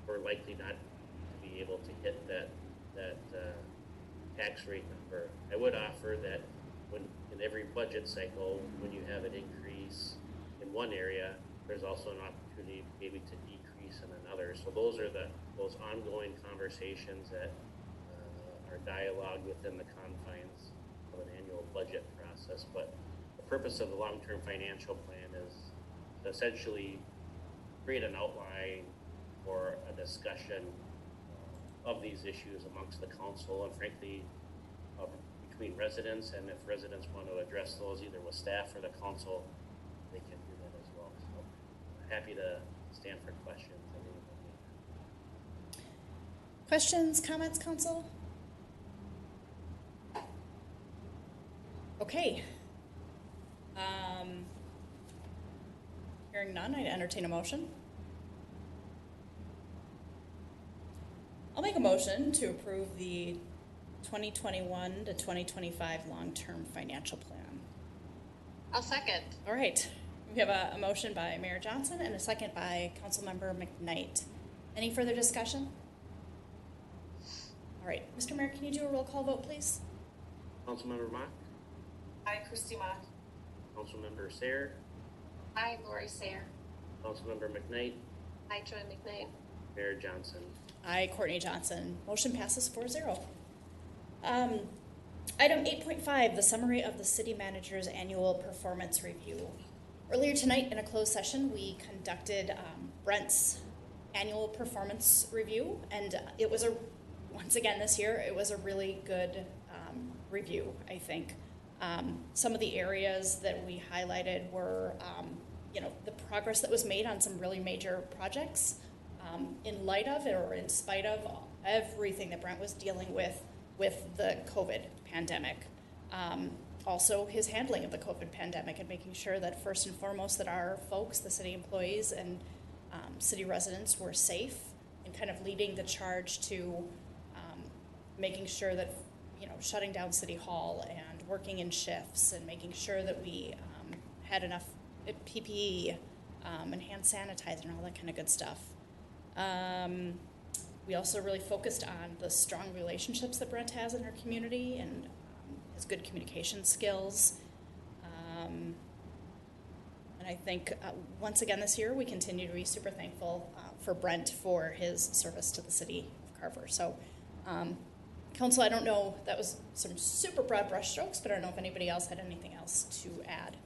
we're likely not to be able to hit that tax rate number. I would offer that in every budget cycle, when you have an increase in one area, there's also an opportunity maybe to decrease in another. So those are those ongoing conversations that our dialogue within the confines of an annual budget process. But the purpose of the long-term financial plan is to essentially create an outline for a discussion of these issues amongst the council and frankly between residents, and if residents want to address those either with staff or the council, they can do that as well. So happy to stand for questions. Questions, comments, council? Okay. Hearing none, I'd entertain a motion. I'll make a motion to approve the 2021 to 2025 long-term financial plan. I'll second. All right. We have a motion by Mayor Johnson and a second by Councilmember McKnight. Any further discussion? All right. Mr. Mayor, can you do a roll call vote, please? Councilmember Mock, Aye, Christie Mock. Councilmember Sayre, Hi, Lori Sayer. Councilmember McKnight, I Joy McKnight. Mayor Johnson. Aye, Courtney Johnson. Motion passes 4-0. Item 8.5, the summary of the city manager's annual performance review. Earlier tonight in a closed session, we conducted Brent's annual performance review, and it was once again this year, it was a really good review, I think. Some of the areas that we highlighted were, the progress that was made on some really major projects in light of or in spite of everything that Brent was dealing with the COVID pandemic. Also his handling of the COVID pandemic and making sure that first and foremost that our folks, the city employees and city residents were safe, and kind of leading the charge to making sure that, shutting down City Hall and working in shifts and making sure that we had enough PPE and hand sanitizer and all that kind of good stuff. We also really focused on the strong relationships that Brent has in our community and his good communication skills. And I think once again this year we continue to be super thankful for Brent for his service to the city of Carver. So, Council, I don't know, that was some super broad brushstrokes, but I don't know if anybody else had anything else to add.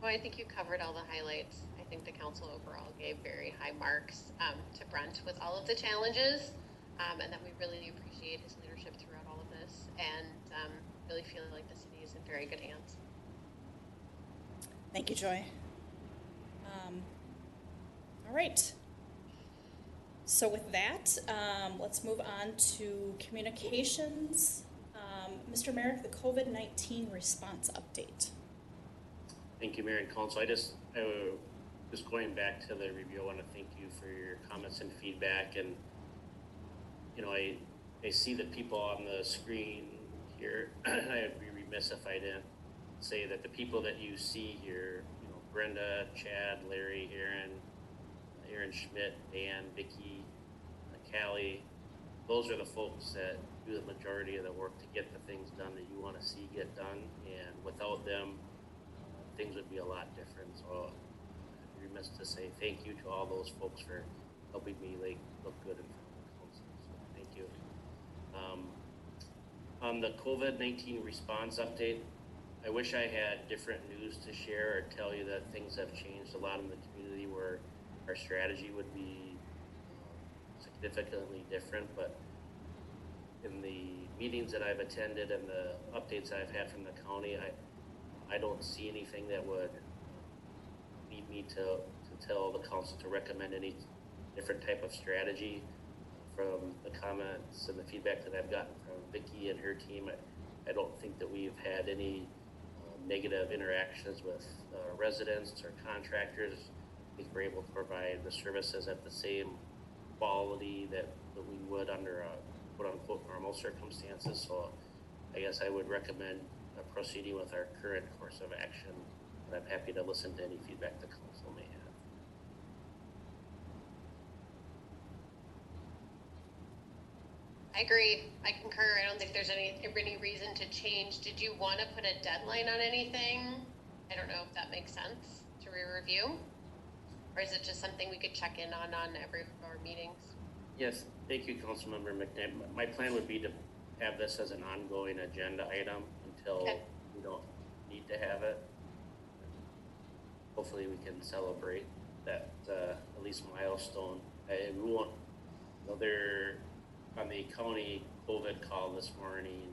Well, I think you covered all the highlights. I think the council overall gave very high marks to Brent with all of the challenges, and that we really appreciate his leadership throughout all of this, and really feel like the city is in very good hands. Thank you, Joy. All right. So with that, let's move on to communications. Mr. Merrick, the COVID-19 response update. Thank you, Mayor and Council. Just going back to the review, I want to thank you for your comments and feedback. And, I see the people on the screen here. I'd be remiss if I didn't say that the people that you see here, Brenda, Chad, Larry, Aaron Schmidt, Dan, Vicky, Callie, those are the folks that do the majority of the work to get the things done that you want to see get done. And without them, things would be a lot different. So I'd be remiss to say thank you to all those folks for helping me look good in front of the council. So thank you. On the COVID-19 response update, I wish I had different news to share or tell you that things have changed a lot in the community where our strategy would be significantly different, but in the meetings that I've attended and the updates I've had from the county, I don't see anything that would lead me to tell the council to recommend any different type of strategy. From the comments and the feedback that I've gotten from Vicky and her team, I don't think that we've had any negative interactions with residents or contractors. I think we're able to provide the services at the same quality that we would under quote-unquote normal circumstances. So I guess I would recommend proceeding with our current course of action, but I'm happy to listen to any feedback the council may have. I agree. I concur. I don't think there's any reason to change. Did you want to put a deadline on anything? I don't know if that makes sense to review, or is it just something we could check in on every of our meetings? Yes, Thank you, Councilmember McNabb. My plan would be to have this as an ongoing agenda item until Okay. we don't need to have it. Hopefully we can celebrate that at least milestone. We won't, they're on the county COVID call this morning.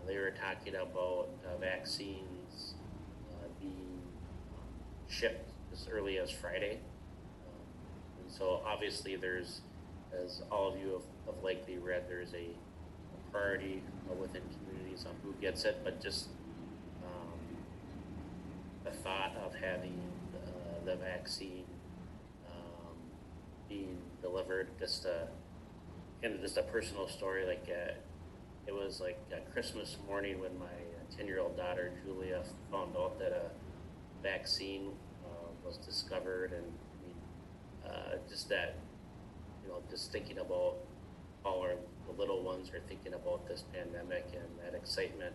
They were talking about vaccines being shipped as early as Friday. And so obviously there's, as all of you have likely read, there's a priority within communities on who gets it, but just the thought of having the vaccine being delivered, just a personal story. Like it was like Christmas morning when my 10-year-old daughter Julia found out that a vaccine was discovered, and just that, just thinking about how the little ones are thinking about this pandemic and that excitement.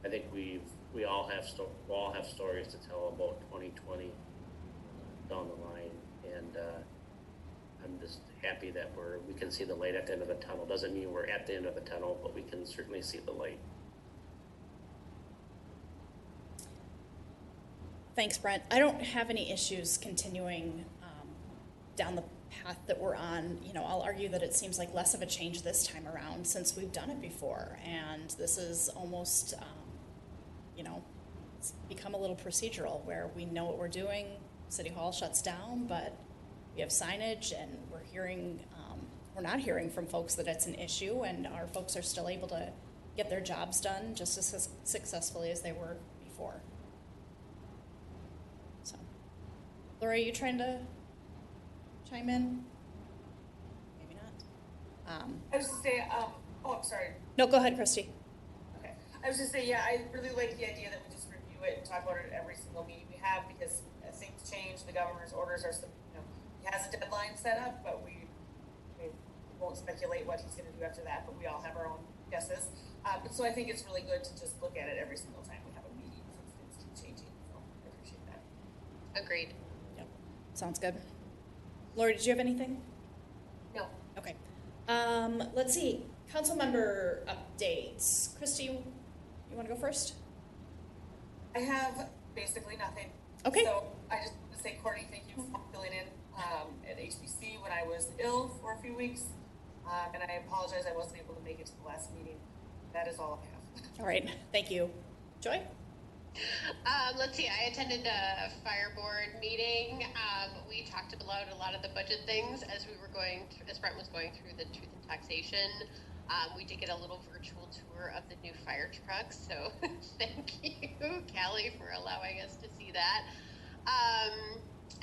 I think we all have stories to tell about 2020 down the line, and I'm just happy that we can see the light at the end of the tunnel. Doesn't mean we're at the end of the tunnel, but we can certainly see the light. Thanks, Brent. I don't have any issues continuing down the path that we're on. I'll argue that it seems like less of a change this time around since we've done it before, and this is almost, it's become a little procedural where we know what we're doing. City Hall shuts down, but we have signage, and we're not hearing from folks that it's an issue, and our folks are still able to get their jobs done just as successfully as they were before. So, Laura, are you trying to chime in? Maybe not. I was just saying, I'm sorry. No, go ahead, Christy. Okay. I was just saying, yeah, I really like the idea that we just review it and talk about it at every single meeting we have, because as things change, the governor's orders are, he has a deadline set up, but we won't speculate what he's going to do after that, but we all have our own guesses. So I think it's really good to just look at it every single time we have a meeting, since things keep changing. So I appreciate that. Agreed. Yep. Sounds good. Lori, did you have anything? No. Okay. Let's see. Council member updates. Christy, you want to go first? I have basically nothing. Okay. So I just want to say, Courtney, thank you for filling in at HBC when I was ill for a few weeks. And I apologize I wasn't able to make it to the last meeting. That is all I have. All right. Thank you. Joy? Let's see, I attended a fire board meeting. We talked about a lot of the budget things as Brent was going through the truth and taxation. We did get a little virtual tour of the new fire trucks, so thank you, Callie, for allowing us to see that.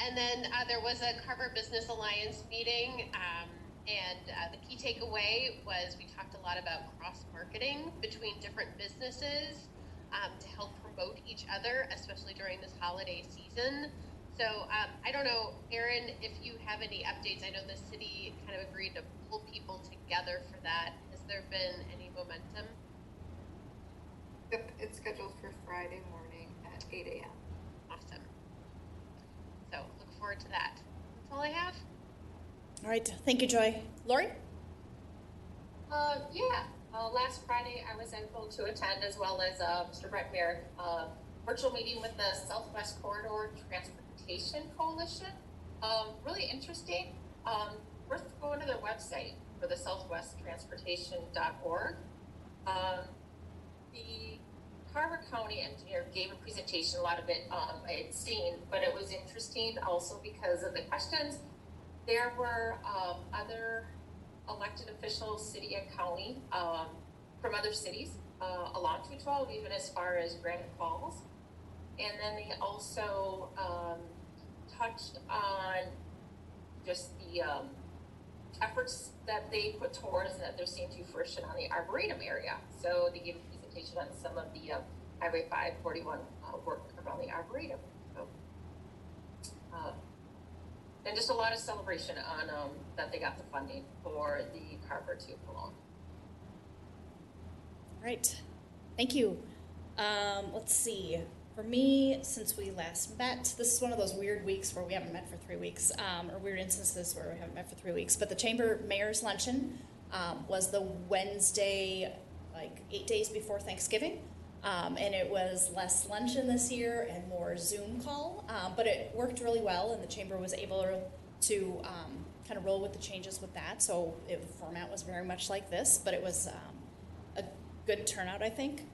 And then there was a Carver Business Alliance meeting, and the key takeaway was we talked a lot about cross-marketing between different businesses to help promote each other, especially during this holiday season. So I don't know, Erin, if you have any updates. I know the city kind of agreed to pull people together for that. Has there been any momentum? Yep, it's scheduled for Friday morning at 8 a.m. Awesome. So look forward to that. That's all I have. All right. Thank you, Joy. Lori? Yeah. Last Friday, I was able to attend, as well as Mr. Brett Merrick, virtual meeting with the Southwest Corridor Transportation Coalition. Really interesting. Worth going to their website for the southwesttransportation.org. The Carver County engineer gave a presentation, a lot of it I had seen, but it was interesting also because of the questions. There were other elected officials, city and county, from other cities along 212, even as far as Granite Falls. And then they also touched on just the efforts that they put towards and that they're seeing to fruition on the Arboretum area. So they gave a presentation on some of the Highway 541 work around the Arboretum. So, and just a lot of celebration on that they got the funding for the Carver to Cologne. All right. Thank you. Let's see. For me, since we last met, this is one of those weird weeks where we haven't met for 3 weeks, or weird instances where we haven't met for 3 weeks. But the Chamber Mayor's Luncheon was the Wednesday, like 8 days before Thanksgiving. And it was less luncheon this year and more Zoom call, but it worked really well, and the Chamber was able to kind of roll with the changes with that. So the format was very much like this, but it was a good turnout, I think.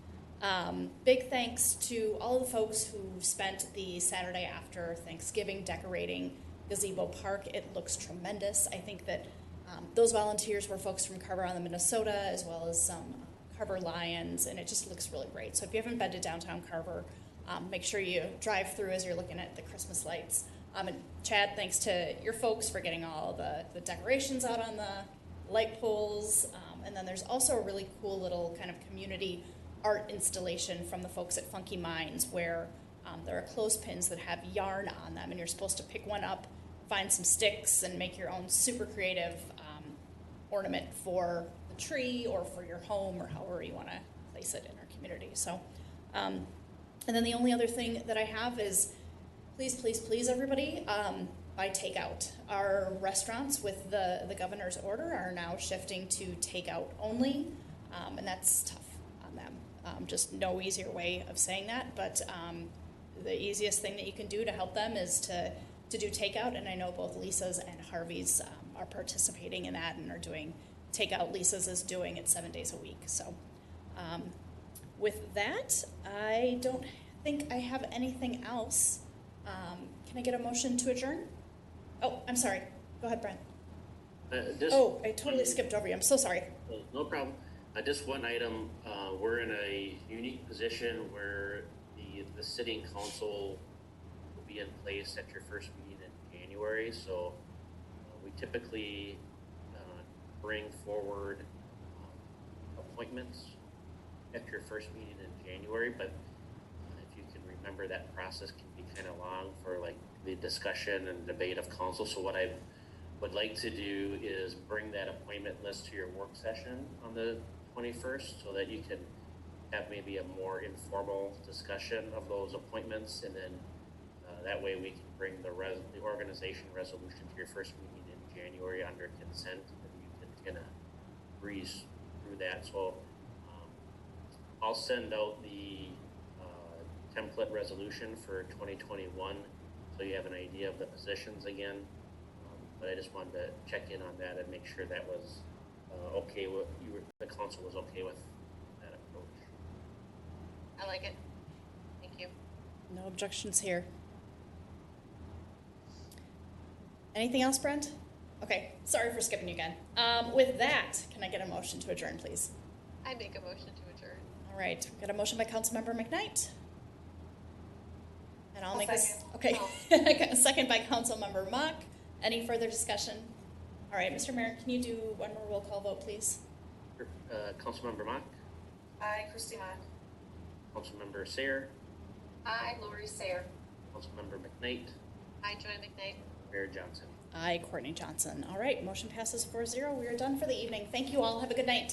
Big thanks to all of the folks who spent the Saturday after Thanksgiving decorating Gazebo Park. It looks tremendous. I think that those volunteers were folks from Carver on the Minnesota, as well as some Carver Lions, and it just looks really great. So if you haven't been to downtown Carver, make sure you drive through as you're looking at the Christmas lights. And Chad, thanks to your folks for getting all the decorations out on the light poles. And then there's also a really cool little kind of community art installation from the folks at Funky Minds, where there are clothespins that have yarn on them, and you're supposed to pick one up, find some sticks, and make your own super creative ornament for the tree or for your home or however you want to place it in our community. So, and then the only other thing that I have is please, please, please, everybody, buy takeout. Our restaurants, with the governor's order, are now shifting to takeout only, and that's tough on them. Just no easier way of saying that, but the easiest thing that you can do to help them is to do takeout, and I know both Lisa's and Harvey's are participating in that and are doing takeout. Lisa's is doing it 7 days a week. So with that, I don't think I have anything else. Can I get a motion to adjourn? Oh, I'm sorry. Go ahead, Brent. I totally skipped over you. I'm so sorry. No problem. Just one item. We're in a unique position where the sitting council will be in place at your first meeting in January. So we typically bring forward appointments at your first meeting in January, but if you can remember, that process can be kind of long for like the discussion and debate of council. So what I would like to do is bring that appointment list to your work session on the 21st, so that you can have maybe a more informal discussion of those appointments, and then that way we can bring the organization resolution to your first meeting in January under consent, and you can kind of breeze through that. So I'll send out the template resolution for 2021, so you have an idea of the positions again. But I just wanted to check in on that and make sure that was okay with the council was okay with that approach. I like it. Thank you. No objections here. Anything else, Brent? Okay, sorry for skipping you again. With that, can I get a motion to adjourn, please? I make a motion to adjourn. All right, got a motion by Councilmember McKnight. And I'll make this. Okay, I got a second by Councilmember Mock. Any further discussion? All right, Mr. Mayor, can you do one more roll call vote, please? Councilmember Mock. Aye, Christy Mock. Councilmember Sayre. Aye, Lori Sayre. Councilmember McKnight. I join McKnight. Mayor Johnson. Aye, Courtney Johnson. All right, motion passes 4-0. We are done for the evening. Thank you all. Have a good night.